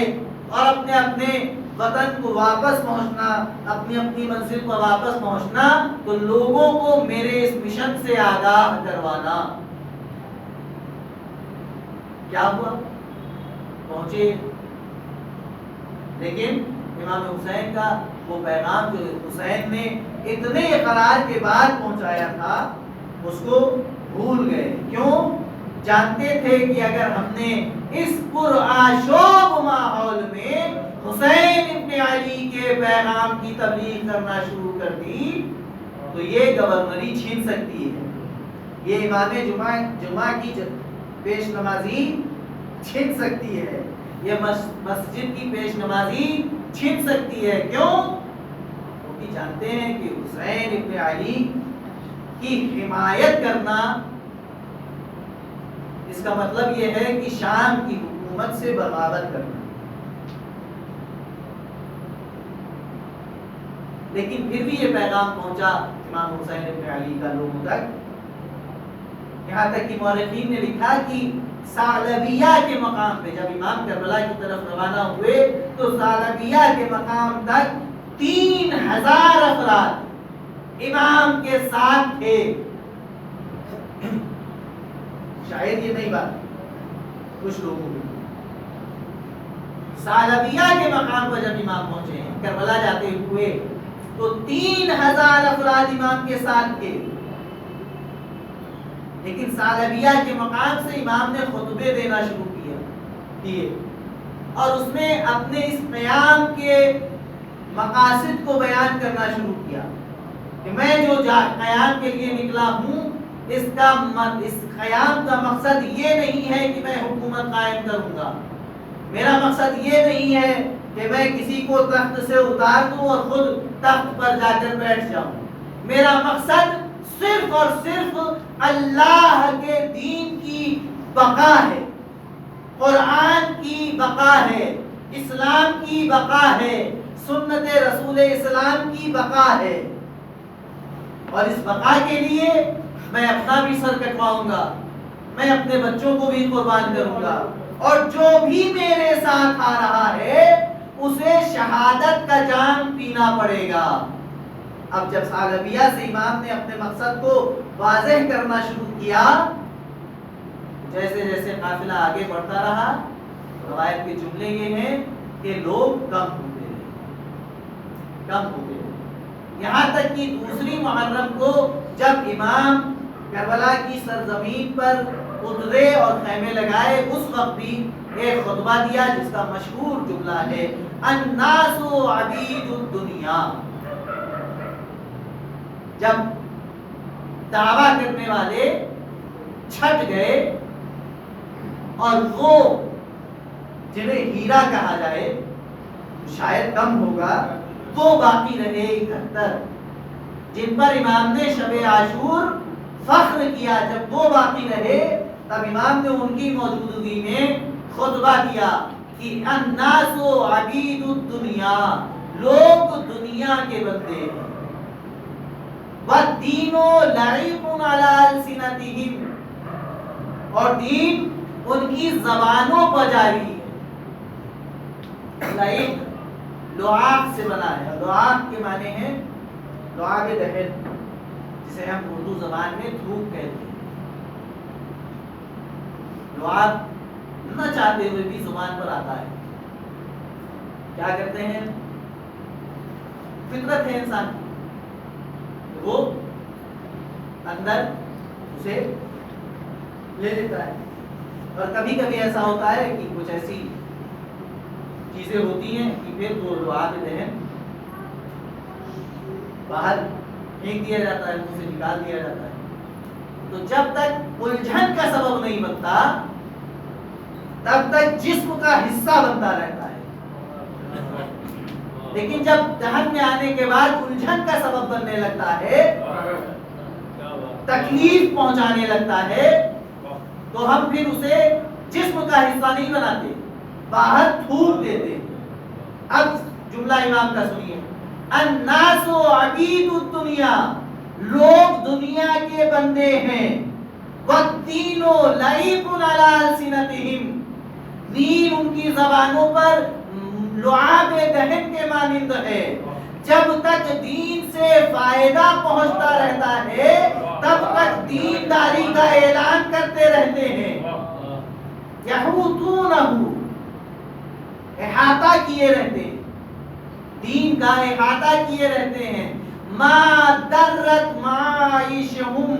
اور اپنے وطن کو واپس پہنچنا، اپنی منزل کو واپس پہنچنا، تو لوگوں کو میرے اس مشن سے آگاہ کروانا۔ کیا ہوا؟ پہنچے، لیکن امام حسین کا وہ پیغام جو حسین نے اتنے اقرار کے بعد پہنچایا تھا، اس کو بھول گئے۔ کیوں؟ جانتے تھے کہ اگر ہم نے اس پرآشوب ماحول میں حسین ابن علی کے پیغام کی تبلیغ کرنا شروع کر دی تو یہ گورنری چھین سکتی ہے، یہ امام جمعہ کی پیش نمازی چھین سکتی ہے، یہ مسجد کی پیش نمازی چھین سکتی ہے۔ کیوں؟ کیونکہ جانتے ہیں کہ حسین ابن علی کی حمایت کرنا، اس کا مطلب یہ ہے کہ شام کی حکومت سے بغاوت کرنا۔ لیکن پھر بھی یہ پیغام پہنچا امام حسین ابن علی کا لوگوں تک، یہاں تک کہ مورخین نے لکھا کہ ثعلبیہ کے مقام پہ جب امام کربلا کی طرف روانہ ہوئے تو ثعلبیہ کے مقام تک 3000 افراد امام کے ساتھ تھے۔ شاید یہ نہیں بات کچھ لوگوں کو ثعلبیہ کے مقام پر جب امام پہنچے ہیں کربلا جاتے ہوئے تو 3000 افراد امام کے ساتھ تھے، لیکن ثعلبیہ کے مقام سے امام نے خطبے دینا شروع کیے اور اس میں اپنے اس قیام کے مقاصد کو بیان کرنا شروع کیا کہ میں جو قیام کے لیے نکلا ہوں، اس قیام کا مقصد یہ نہیں ہے کہ میں حکومت قائم کروں گا، میرا مقصد یہ نہیں ہے کہ میں کسی کو تخت سے اتار دوں اور خود تخت پر جا کر بیٹھ جاؤں، میرا مقصد صرف اور صرف اللہ کے دین کی بقا ہے، قرآن کی بقا ہے، اسلام کی بقا ہے، سنت رسول اسلام کی بقا ہے، اور اس بقا کے لیے میں اپنا بھی سر کٹواؤں گا، میں اپنے بچوں کو بھی قربان کروں گا، اور جو بھی میرے ساتھ آ رہا ہے اسے شہادت کا جام پینا پڑے گا۔ اب جب ثعلبیہ سے امام نے اپنے مقصد کو واضح کرنا شروع کیا، جیسے جیسے قافلہ آگے بڑھتا رہا، روایت کے جملے یہ ہیں کہ لوگ کم ہوتے رہے، یہاں تک کہ دوسری محرم کو جب امام کربلا کی سرزمین پر اترے اور خیمے لگائے، اس وقت بھی ایک خطبہ دیا جس کا مشہور جملہ ہے الناس عبید الدنیا۔ جب دعویٰ کرنے والے چھٹ گئے اور وہ جنہیں ہیرا کہا جائے شاید کم ہوگا، وہ باقی رہے 71 جن پر امام نے شب عاشور فخر کیا، جب وہ باقی رہے تب امام نے ان کی موجودگی میں خطبہ دیا کہ الناس عبید الدنیا، لوگ دنیا کے بندے ہیں، والدین لعب علی السنتہم، اور دین ان کی زبانوں پر جاری ہے۔ لعب لعاب سے بنا ہے، لعاب کے معنی ہیں لعاب دہن، جسے ہم اردو زبان میں تھوک کہتے ہیں۔ لعاب نہ چاہتے ہوئے بھی زبان پر آتا ہے۔ کیا کرتے ہیں؟ فطرت ہے انسان کی، وہ اندر اسے لے لیتا ہے، اور کبھی کبھی ایسا ہوتا ہے کہ کچھ ایسی چیزیں ہوتی ہیں کہ پھر وہ لعاب دہن باہر پھینک دیا جاتا ہے، منہ سے نکال دیا جاتا ہے۔ تو جب تک الجھن کا سبب نہیں بنتا تب تک جسم کا حصہ بنتا رہتا ہے، لیکن جب دہن میں آنے کے بعد الجھن کا سبب بننے لگتا ہے، تکلیف پہنچانے لگتا ہے، تو ہم پھر اسے جسم کا حصہ نہیں بناتے، باہر تھوک دیتے۔ اب جملہ امام کا سنیے، الناس عبید الدنیا، لوگ دنیا کے بندے ہیں، والدین لعب علی السنتہم، دین ان کی زبانوں پر لعاب دہن کے مانند ہے۔ جب تک دین سے فائدہ پہنچتا رہتا ہے تب تک دینداری کا اعلان کرتے رہتے ہیں۔ یحوطونہ، احاطہ کیے رہتے ہیں، دین کا احاطہ کیے رہتے ہیں۔ ما درت معاشہم،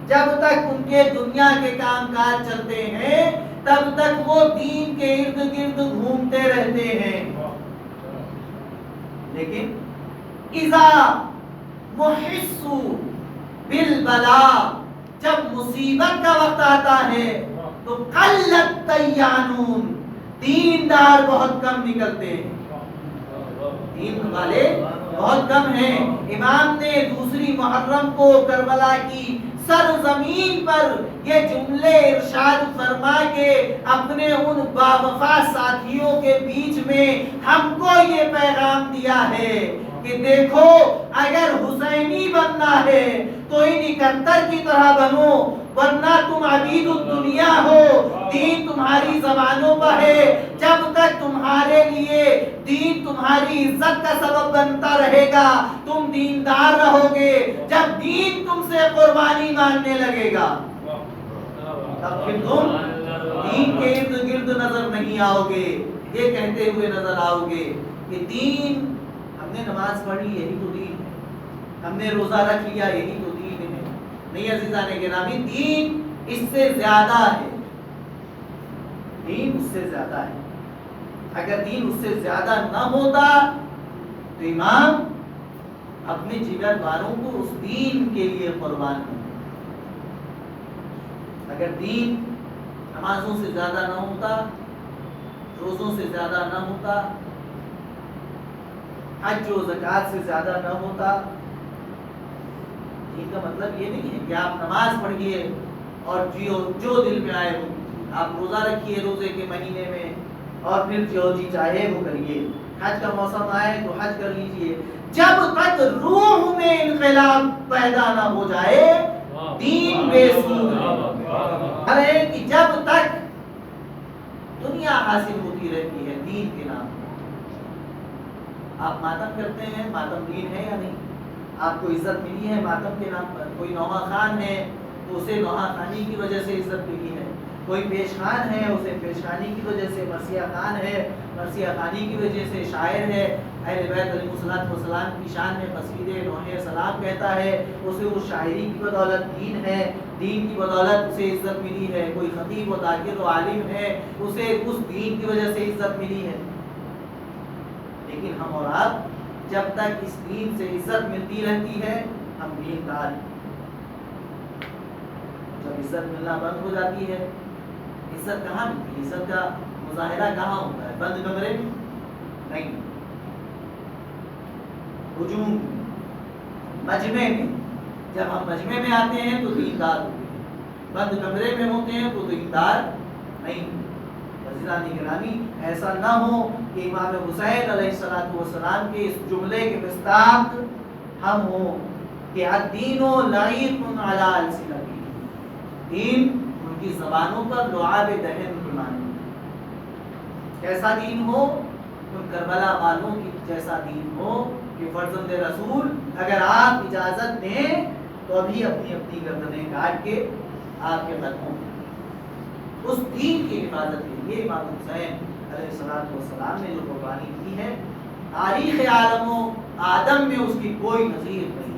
جب تک ان کے دنیا کے کام کاج چلتے ہیں تب تک وہ دین کے ارد گرد گھومتے رہتے ہیں، لیکن اذا محسوا بالبلاء، جب مصیبت کا وقت آتا ہے تو قلت دیانون، دیندار بہت کم نکلتے ہیں، دین والے بہت کم ہیں۔ امام نے دوسری محرم کو کربلا کی سرزمین پر یہ جملے ارشاد فرما کے اپنے ان باوفا ساتھیوں کے بیچ میں ہم کو یہ پیغام دیا ہے کہ دیکھو، اگر حسینی بننا ہے تو ان 71 کی طرح بنو، ورنہ تم عبید الدنیا ہو، دین تمہاری زبانوں پر ہے۔ جب تک تمہارے لیے دین تمہاری عزت کا سبب بنتا رہے گا تم دیندار رہو گے، جب دین تم سے قربانی مانگنے لگے گا تب پھر تم دین کے ارد گرد نظر نہیں آؤ گے، یہ کہتے ہوئے نظر آؤ گے کہ دین، ہم نے نماز پڑھی یہی تو دین ہے، ہم نے روزہ رکھ لیا یہی تو دین ہے۔ نہیں عزیزان گرامی، دین اس سے زیادہ ہے، دین اس سے زیادہ ہے۔ اگر دین اس سے زیادہ نہ ہوتا تو امام اپنے جگر والوں کو اس دین کے لیے قربان کرتے۔ اگر دین نمازوں سے زیادہ نہ ہوتا، روزوں سے زیادہ نہ ہوتا، حج و زکوٰۃ سے زیادہ نہ ہوتا، دین کا مطلب یہ نہیں ہے کہ آپ نماز پڑھیے اور جو دل میں آئے وہ، آپ روزہ رکھیے روزے کے مہینے میں اور پھر جو جی چاہے وہ کریے، حج کا موسم آئے تو حج کر لیجئے۔ جب تک روح میں انقلاب پیدا نہ ہو جائے دین بے سود ہے، کہ جب تک دنیا حاصل ہوتی رہتی ہے دین کے نام پر۔ آپ ماتم کرتے ہیں، ماتم دین ہے یا نہیں؟ آپ کو عزت ملی ہے ماتم کے نام پر؟ کوئی نوحہ خان ہے تو اسے نوحہ خانی کی وجہ سے عزت ملی ہے، کوئی پیش خان ہے اسے پیش خانی کی وجہ سے، مرثیہ خان ہے مرثیہ خانی کی وجہ سے، شاعر ہے اہل بیت علیہ السلام کی شان میں قصیدے نوحہ سلام کہتا ہے، اسے اس شاعری کی بدولت دین ہے، دین کی بدولت اسے عزت ملی ہے۔ کوئی خطیب و ذاکر و عالم ہے، اسے اس دین کی وجہ سے عزت ملی ہے۔ لیکن ہم اور آپ جب تک اس دین سے عزت ملتی رہتی ہے ہم دیندار ہیں۔ جب عزت ملنا بند ہو جاتی ہے، عزت کہاں ملتی ہے؟ عزت کا مظاہرہ کہاں ہوتا ہے؟ بند کمرے میں نہیں، ہجوم مجمع میں۔ جب ہم مجمع میں آتے ہیں تو دیندار ہوتے ہیں، بند کمرے میں ہوتے ہیں تو دیندار نہیں۔ عزیزان گرامی، ایسا نہ ہو کہ امام حسین علیہ السلام کے اس جملے کے مصداق ہم ہوں کہ الدین لعیق علی السنتہم، دین ان کی زبانوں پر لعاب دہن کے معنی۔ کیسا دین ہو؟ ان کربلا والوں کی جیسا دین ہو کہ فرزند رسول اگر آپ اجازت دیں تو ابھی اپنی اپنی گردنیں کاٹ کے آپ کے قدموں میں اس دین کی حفاظت کے لیے امام حسین علیہ السلام نے جو قربانی کی ہے، تاریخ عالم و آدم میں اس کی کوئی نظیر نہیں۔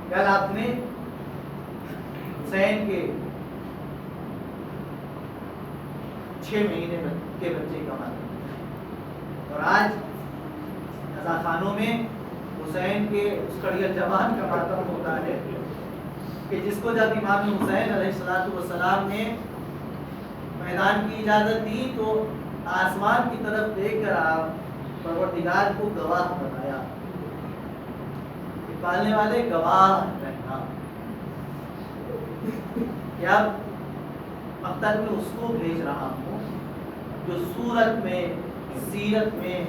کل آپ نے حسین کے 6 مہینے کے بچے کا ماتم، اور آج رضا خانوں میں حسین کے اس کڑیل جوان کا ماتم ہوتا ہے کہ جس کو جب امام حسین علیہ السلام نے میدان کی اجازت دی تو آسمان کی طرف دیکھ کر آپ پروردگار کو گواہ بنایا، پالنے والے گواہ رہنا، کیا مقتل میں اس کو بھیج رہا ہوں جو صورت میں، سیرت میں،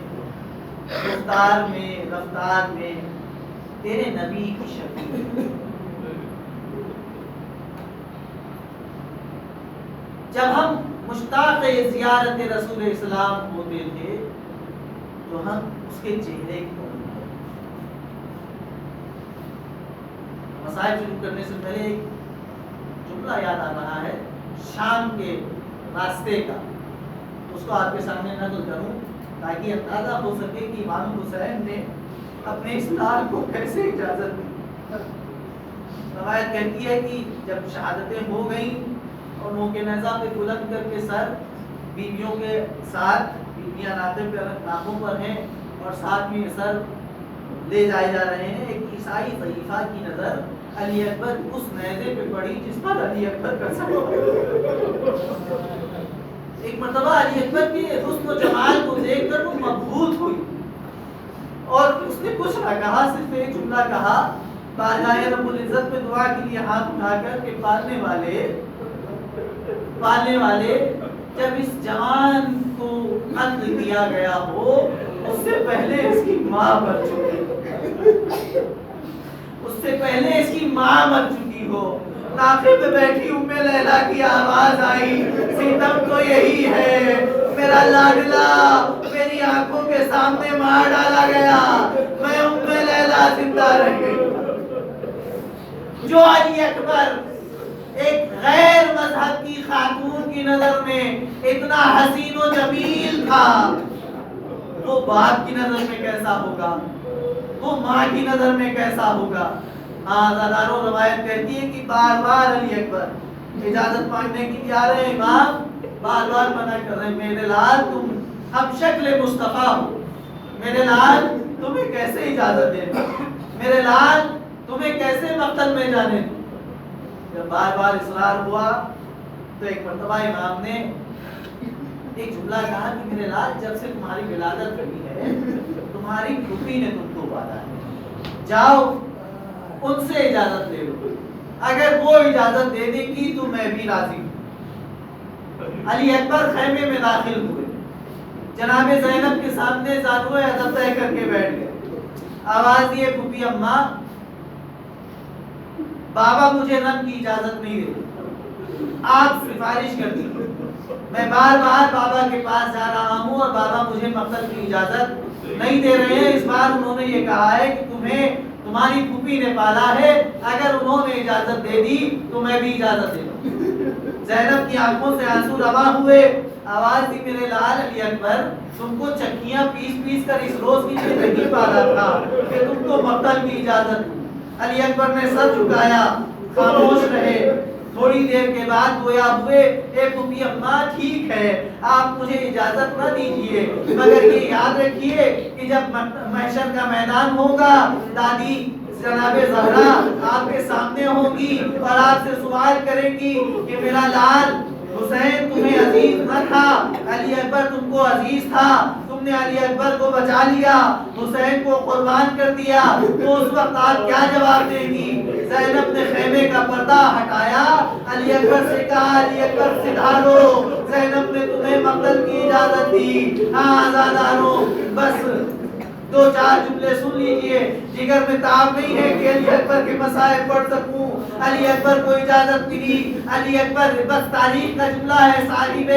رفتار میں تیرے نبی کی شکل۔ جب ہم مشتاق زیارت رسول اسلام ہوتے تھے تو ہم اس کے چہرے کو، مسائل شروع کرنے سے پہلے ایک جملہ یاد آ رہا ہے شام کے راستے کا، اس کو آپ کے سامنے نقل کروں تاکہ اندازہ ہو سکے کہ امام حسین نے اپنے اس لال کو کیسے اجازت دی۔ روایت کہتی ہے کہ جب شہادتیں ہو گئیں اور منہ کے نیزہ پہ بلند کر کے سر بیویوں کے ساتھ، بیویاں ناطوں پر ہیں اور ساتھ میں سر لے جائے جا رہے ہیں، ایک عیسائی ضعیفہ کی نظر علی اکبر اس نیزے پہ پڑی جس پر علی اکبر کا سر۔ ایک مرتبہ علی اکبر کے حسن و جمال کو دیکھ کر وہ مبہوت ہوئی اور اس نے کچھ نہ کہا، صرف ایک جملہ کہا بارگاہ رب العزت میں دعا کے لیے ہاتھ اٹھا کر کہ پالنے والے جب اس جوان کو قتل کیا گیا ہو اس سے پہلے اس کی ماں مر چکی، اس سے پہلے اس کی ماں مر چکی ہو۔ ناقے پہ بیٹھی ام لیلا کی آواز آئی، ستم تو یہی ہے، میرا لاڈلا میری آنکھوں کے سامنے مار ڈالا گیا، میں ام لیلا زندہ رہ گئی۔ جو علی اکبر ایک غیر مذہب کی خاتون کی نظر میں اتنا حسین و جمیل تھا، وہ باپ کی نظر میں کیسا ہوگا، وہ ماں کی نظر میں کیسا ہوگا۔ آزاداروں روایت کہتی ہے کہ بار بار علی اکبر اجازت مانگنے کے لیے آ رہے ہیں، امام بار بار منع کر رہے ہیں، میرے لال تم ہم شکل مصطفیٰ ہو، میرے لال تمہیں کیسے اجازت دے دوں، میرے لال تمہیں کیسے مقتل میں جانے دوں۔ جب بار بار اصرار ہوا تو ایک مرتبہ امام نے ایک جملہ کہا کہ میرے لال جب سے تمہاری ولادت ہوئی ہے تمہاری پھوپھی نے تم کو پالا ہے، جاؤ ان سے اجازت لے لو، اگر وہ اجازت دے دیں گی تو میں بھی راضی ہوں۔ علی اکبر خیمے میں داخل ہوئے، جناب زینب کے سامنے زانوئے ادب طے کر کے بیٹھ گئے، آواز دیے پھوپھی اماں بابا مجھے رن کی اجازت نہیں دیتے، آپ سفارش کر دیجیے، میں بار بار بابا کے پاس جا رہا ہوں اور بابا مجھے مقتل کی اجازت نہیں دے رہے ہیں، اس بار انہوں نے یہ کہا ہے کہ تمہیں تمہاری پھوپھی نے پالا ہے، اگر انہوں نے اجازت دے دی تو میں بھی اجازت دے دوں۔ زینب کی آنکھوں سے آنسو روا ہوئے، آواز دی میرے لال علی اکبر تم کو چکیاں پیس پیس کر اس روز کی لیے نہیں پالا تھا کہ تم کو مقتل کی اجازت دوں۔ علی اکبر نے سر جھکایا، خاموش رہے، تھوڑی دیر کے بعد گویا ہوئے، اے پھوپھی اماں ٹھیک ہے آپ مجھے اجازت نہ دیجئے، مگر یہ یاد رکھیے کہ جب محشر کا میدان ہوگا دادی جناب زہرا آپ کے سامنے ہوگی اور آپ سے سوال کرے گی کہ میرا لال حسین تمہیں عزیز نہ تھا، علی اکبر تم کو عزیز تھا، تم نے علی اکبر کو بچا لیا، حسین کو قربان کر دیا، تو اس وقت آپ کیا جواب دیں گی؟ زینب نے خیمے کا پردہ ہٹایا، علی اکبر سے کہا علی اکبر سدھارو، زینب نے تمہیں مقتل کی اجازت دی، ہاں آزادارو بس دو چار جملے سن لیجئے، جگر میں تاب نہیں ہے کہ علی اکبر کے مصائب پڑھ سکوں، علی اکبر کو اجازت ملی، علی اکبر بس تاریخ کا جملہ ہے، صاحب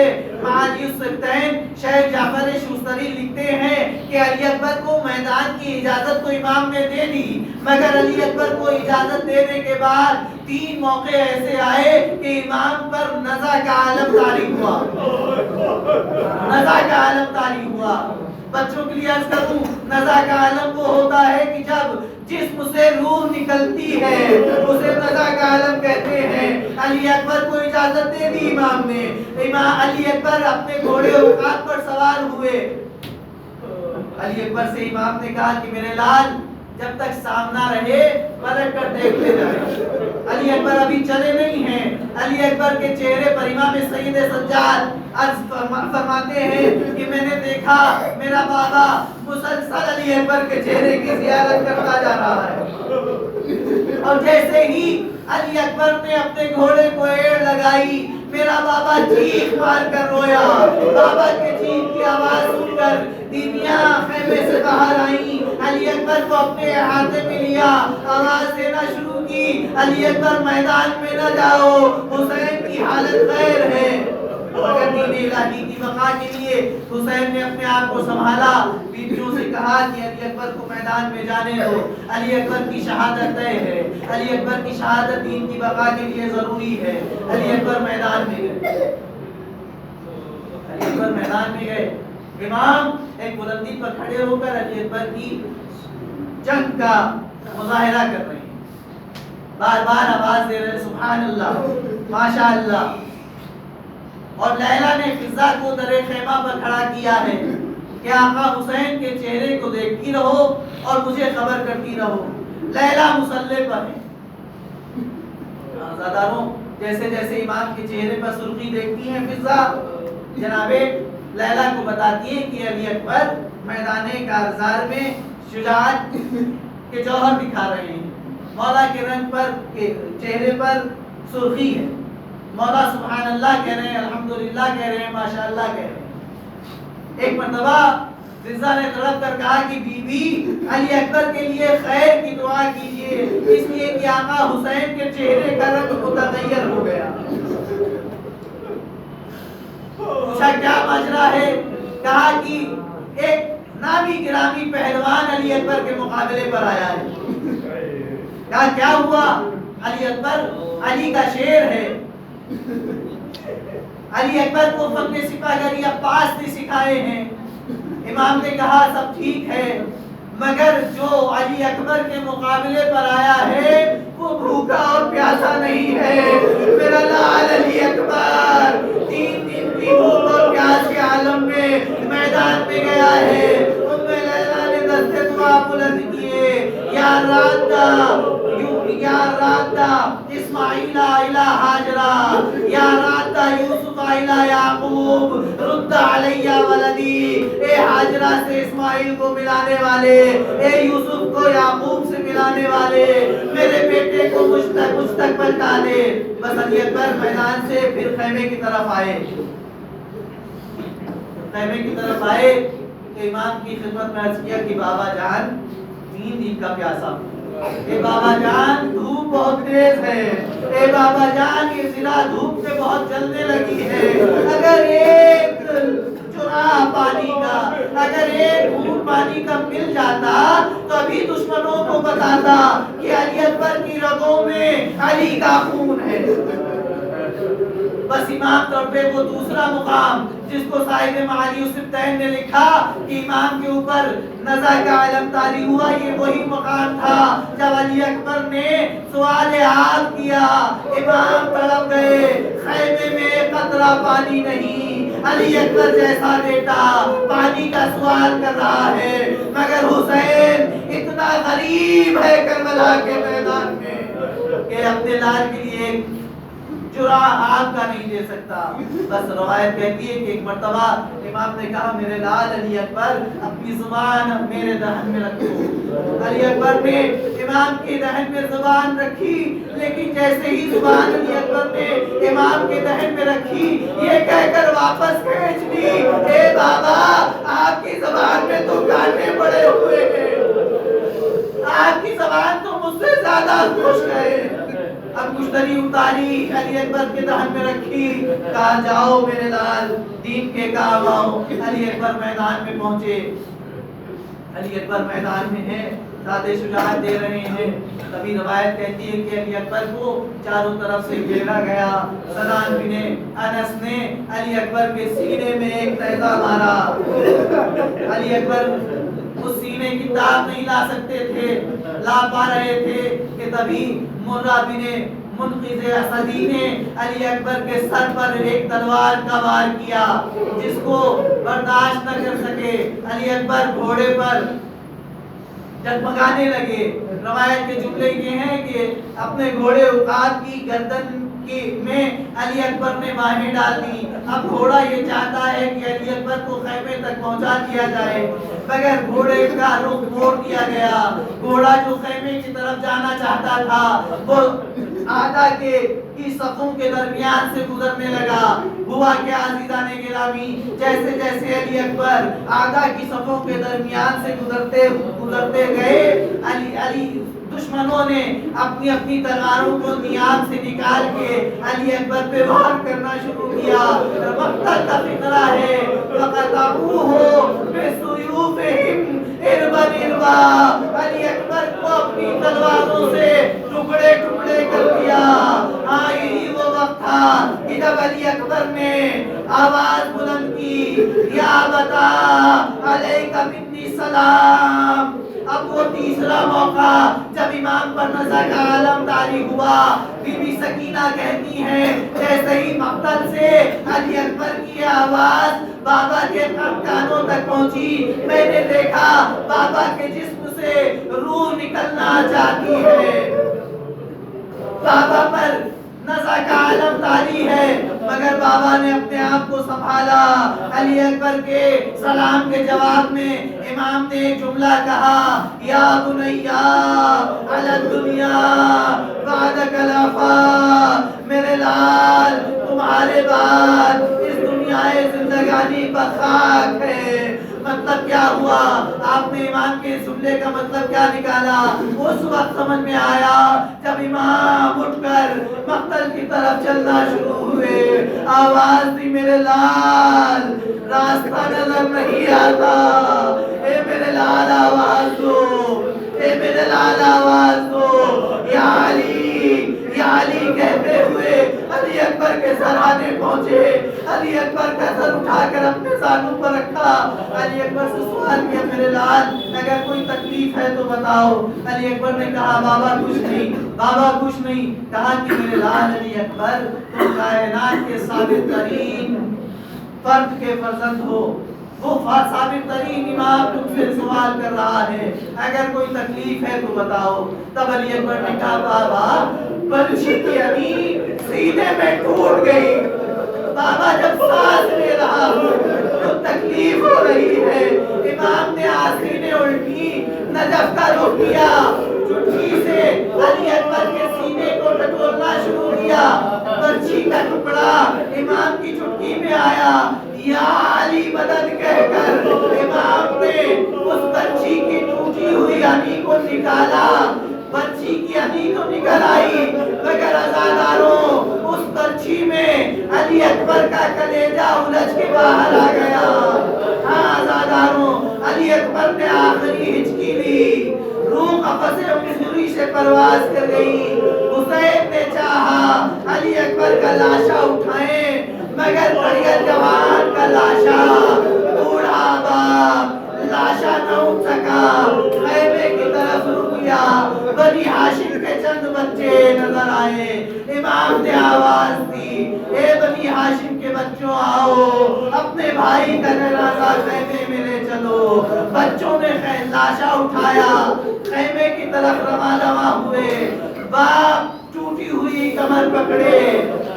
معالی السبتین شیخ جعفر شوستری لکھتے ہیں کہ علی اکبر کو میدان کی اجازت تو امام نے دے دی، مگر علی اکبر کو اجازت دینے کے بعد 3 موقع ایسے آئے کہ امام پر نزع کا عالم طاری ہوا، نزع کا عالم طاری ہوا۔ بچوں کے لیے عرض کروں، نزع کا عالم وہ ہوتا ہے کہ جب جسم سے روح نکلتی ہے اسے نزع کا عالم کہتے ہیں۔ علی اکبر کو اجازت دے دی امام نے، امام علی اکبر اپنے گھوڑے اوقات پر سوار ہوئے، علی اکبر سے امام نے کہا کہ میرے لال جب تک سامنا رہے پلٹ کر دیکھتے رہے۔ علی اکبر ابھی چلے نہیں ہیں، علی اکبر کے چہرے پر امام سید سجاد عرض فرماتے ہیں کہ میں نے دیکھا میرا بابا مسلسل علی اکبر کے چہرے کی زیارت کرتا جا رہا ہے، اور جیسے ہی علی اکبر نے اپنے گھوڑے کو ایڑ لگائی میرا بابا چیخ مار کر رویا، بابا کے چیخ کی آواز سن کر بیویاں خیمے سے باہر آئیں، علی اکبر کو اپنے احاطے میں لیا، آواز دینا شروع کی علی اکبر میدان میں نہ جاؤ، حسین کی حالت خیر ہے، مگر دین الہی کی بقا کے لیے حسین نے اپنے آپ کو سنبھالا، بیویوں سے کہا کہ علی اکبر کو میدان میں جانے دو، علی اکبر کی شہادت طے ہے، علی اکبر کی شہادت دین کی بقا کے لیے ضروری ہے۔ علی اکبر میدان میں گئے، علی اکبر میدان میں گئے، امام ایک بلندی پر کھڑے ہو کر علی اکبر کی جنگ کا مظاہرہ کر رہے ہیں، بار بار آواز دے رہے ہیں سبحان اللہ ماشاء اللہ، اور لیلا نے فضا کو در خیمہ پر کھڑا کیا ہے کہ آقا حسین کے چہرے کو دیکھتی رہو اور مجھے خبر کرتی رہو، لیلا مسلح پر ہے۔ آزاداروں جیسے جیسے امام کے چہرے پر سرخی دیکھتی ہیں فضا، جناب لیلا کو بتاتی ہے کہ علی اکبر میدان کارزار میں شجاعت کے جوہر دکھا رہے ہیں، مولا کے رنگ پر چہرے پر سرخی ہے، مولا سبحان اللہ کہہ رہے ہیں، الحمدللہ کہہ رہے ہیں، ماشاءاللہ کہہ رہے ہیں۔ ایک مرتبہ فضا نے تڑپ کر کہا کہ بی بی علی اکبر کے لیے خیر کی دعا کیجئے، اس لیے کہ آقا حسین کے چہرے کا رنگ متغیر ہو گیا۔ پوچھا کیا ماجرا ہے؟ کہا کہ ایک نامی گرامی پہلوان علی اکبر کے مقابلے پر آیا ہے۔ کہا کیا ہوا؟ علی اکبر علی کا شیر ہے، علی اکبر کو فن سپاہی عباس نے سکھائے ہیں۔ امام نے کہا سب ٹھیک ہے، مگر جو علی اکبر کے مقابلے پر آیا ہے وہ بھوکا اور پیاسا نہیں ہے، میرا لال علی اکبر 3 دن کی بھوک اور پیاس کے عالم میں میدان میں گیا ہے۔ ام لیلا نے دستے دعا بلند کیے، یا رادہ یا رادہ اسماعیل الہ ہاجرہ، یا رادہ یوسف الہ یعقوب، رد علیہ ولدی، اے ہاجرہ سے اسماعیل کو ملانے والے، اے یوسف کو یعقوب سے ملانے والے، میرے بیٹے کو مجھ تک پلٹا دے۔ بس علی اکبر میدان سے پھر خیمے کی طرف آئے، خیمے کی طرف آئے تو امام کی خدمت میں عرض کیا کہ بابا جان 3 دن کا پیاسا ہوں، اے بابا جان دھوپ بہت تیز ہے، اے بابا جان یہ ضلع دھوپ سے بہت جلنے لگی ہے، اگر ایک چرا پانی کا، اگر ایک گھونٹ پانی کا مل جاتا تو ابھی دشمنوں کو بتاتا کہ علی اکبر کی رگوں میں علی کا خون ہے۔ بس امام تڑپے، وہ دوسرا مقام جس کو صاحب معالی السبتین نے لکھا کہ امام کے اوپر نزع کا علم طاری ہوا، یہ وہی مقام تھا جب علی اکبر نے سوال آب کیا، امام تڑپ گئے، خیمے میں قطرہ پانی نہیں، علی اکبر جیسا بیٹا پانی کا سوال کر رہا ہے، مگر حسین اتنا غریب ہے کربلا کے میدان میں کہ اپنے لال کے لیے چرا آگ کا نہیں دے سکتا۔ بس روایت کہتی ہے کہ ایک مرتبہ امام نے کہا میرے لال علی اکبر اپنی زبان میرے دہن میں رکھو، علی اکبر نے امام کے دہن میں زبان رکھی، لیکن جیسے ہی زبان علی اکبر نے امام کے دہن میں رکھی یہ کہہ کر واپس کھینچ لی، اے بابا آپ کی زبان میں تو کانٹے پڑے ہوئے ہیں، آپ کی زبان تو مجھ سے زیادہ خشک ہے۔ اب مشتری اتاری، علی اکبر کے دہن میں رکھی، کہا جاؤ میرے لال دین کے کام آؤ۔ علی اکبر میدان میں پہنچے، علی اکبر میدان میں ہے، دادے شجاعت دے رہے ہیں۔ تبھی روایت کہتی ہے کہ علی اکبر کو چاروں طرف سے گھیرا گیا۔ سنان بن انس نے علی اکبر کے سینے میں ایک نیزہ مارا۔ علی اکبر اس سینے کی تاب نہیں لا سکتے تھے، لا پا رہے تھے کہ تبھی مرہ بن منقذ اسدی نے علی اکبر کے سر پر ایک تلوار کا وار کیا، جس کو برداشت نہ کر سکے علی اکبر گھوڑے پر جگمگانے لگے۔ روایت کے جملے یہ ہیں کہ اپنے گھوڑے عقاب کی گردن میں علی اکبر نے باہیں ڈال دی۔ اب گھوڑا یہ چاہتا ہے کہ علی اکبر کو خیمے تک پہنچا دیا جائے، مگر گھوڑے کا رخ موڑ دیا گیا۔ گھوڑا جو خیمے کی طرف جانا چاہتا تھا وہ آدھا کی صفوں کے درمیان سے گزرنے لگا۔ ہوا کیا عزیزان گرامی، جیسے جیسے علی اکبر آدھا کی صفوں کے درمیان سے گزرتے گئے، علی دشمنوں نے اپنی اپنی تلواروں کو نیام سے نکال کے علی اکبر پہ وار کرنا شروع کیا۔ مقتل کا فقرہ ہے، فَقَطَعُوهُ بِسُيُوفِهِمْ اِرْبًا اِرْبًا، علی اکبر کو اپنی تلواروں سے ٹکڑے ٹکڑے کر دیا۔ ہاں یہی وہ وقت تھا کہ جب علی اکبر نے آواز بلند کی، یا بتا علیک منی السلام۔ اب وہ تیسرا موقع جب امام پر نزا کا عالم طاری ہوا، بی بی سکینہ کہتی ہیں جیسے ہی مقتل سے علی اکبر کی آواز بابا کے کانوں تک پہنچی، میں نے دیکھا بابا کے جسم سے روح نکلنا چاہتی ہے۔ بابا پر نزا کا عالم طاری ہے، مگر بابا نے اپنے آپ کو سنبھالا۔ علی اکبر کے سلام کے جواب میں امام نے ایک جملہ کہا، یا بنیا علی الدنیا بعدک الوفا، میرے لال تمہارے بعد اس دنیا زندگانی پر خاک ہے۔ مطلب کیا ہوا؟ آپ نے امام کے جملے کا مطلب کیا نکالا؟ اس وقت سمجھ میں آیا جب امام اٹھ کر مقتل کی طرف چلنا شروع ہوئے، آواز دی میرے لال راستہ نظر نہیں آتا، اے میرے لال آواز دو، اے میرے لال آواز دو، یا علی کہتے ہوئے علی اکبر کے سرانے پہنچے۔ علی اکبر کا سر اٹھا کر اپنے زانوں پر رکھا، علی اکبر سے سوال کیا میرے لال اگر کوئی تکلیف ہے تو بتاؤ۔ علی اکبر نے کہا بابا کچھ نہیں، بابا کچھ نہیں۔ کہا کہ میرے لال علی اکبر تم کائنات کے ثابت ترین فرد کے فرزند ہو، وہ ثابت ترین امام تم سے سوال کر رہا ہے، اگر کوئی تکلیف ہے تو بتاؤ۔ تب علی اکبر نے کہا بابا برچی کی امی سینے میں ٹوٹ گئی، بابا جب سانس لے رہا ہوں تو تکلیف ہو رہی ہے۔ امام نے آسینے الٹی، نجف کا رخ کیا، چٹکی سے علی اکبر کے سینے کو ٹٹولنا شروع کیا۔ برچی کا ٹکڑا امام کی چٹکی میں آیا، یا علی مدد کہہ کر امام نے اس برچی کی ٹوٹی ہوئی ہنی کو نکالا۔ برچی کی ہنی تو نکل آئی، مگر عزاداروں اس برچی میں علی اکبر کا کلیجہ الجھ کے باہر آ گیا۔ ہاں عزاداروں، علی اکبر نے آخری ہچکی لی، روح قفص حضوری سے پرواز کر گئی۔ حسین نے چاہا علی اکبر کا لاشا اٹھائیں، مگر بڑھیا جوان کا لاشا بوڑھا باپ لاشا نہ اٹھ سکا، خیمے کی طرف رک گیا۔ بنی ہاشم کے چند بچے نظر آئے، امام نے آواز دی، اے بنی ہاشم کے بچوں آؤ، اپنے بھائی کا جنازہ خیمے میں لے چلو۔ بچوں نے لاشا اٹھایا، خیمے کی طرف روانہ ہوئے۔ باپ ٹوٹی ہوئی کمر پکڑے،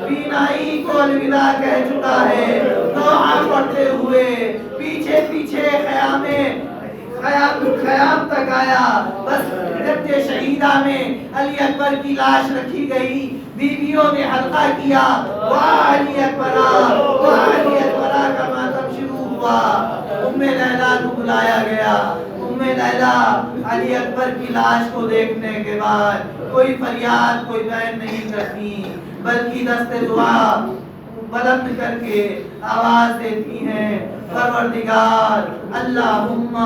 بینائی کو الوداع کہہ چکا ہے، نوحہ پڑھتے ہوئے پیچھے پیچھے خیام تک آیا۔ بس جب یہ شہید مسجدہ میں علی اکبر کی لاش رکھی گئی، بیویوں نے حلقہ کیا، واہ علی اکبر واہ علی اکبر کا ماتم شروع ہوا۔ ام لیلہ کو بلایا گیا۔ ام لیلہ علی اکبر کی لاش کو دیکھنے کے بعد کوئی فریاد کوئی بہن نہیں کرتی، بلکہ دست دعا بلند کر کے آواز دیتی ہیں، پروردگار اللہم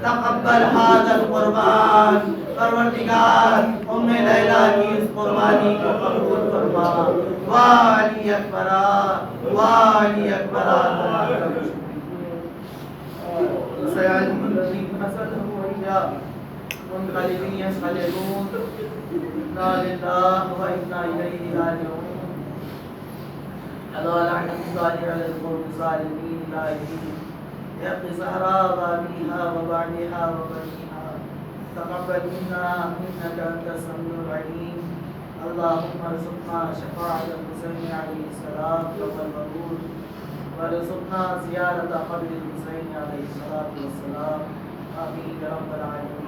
تقبل ھذا القربان، پروردگار ام لیلہ کی اس قربانی کو قبول فرما۔ واہ علی اکبر واہ علی اکبر سيعلم الذين حسده وإياه منقلبين ينقلبون إنا لله وإنا إليه راجعون ألا لعنة الله على القوم الظالمين العالمين يقظ أعراض أبيها وبعدها وبنيها تقبل منا إنك أنت السميع العليم اللهم ارزقنا شفاعة الحسين عليه السلام يوم الوقود وارزقنا زيارة قبر الحسين عليه الصلاة والسلام آمين يا رب العالمين.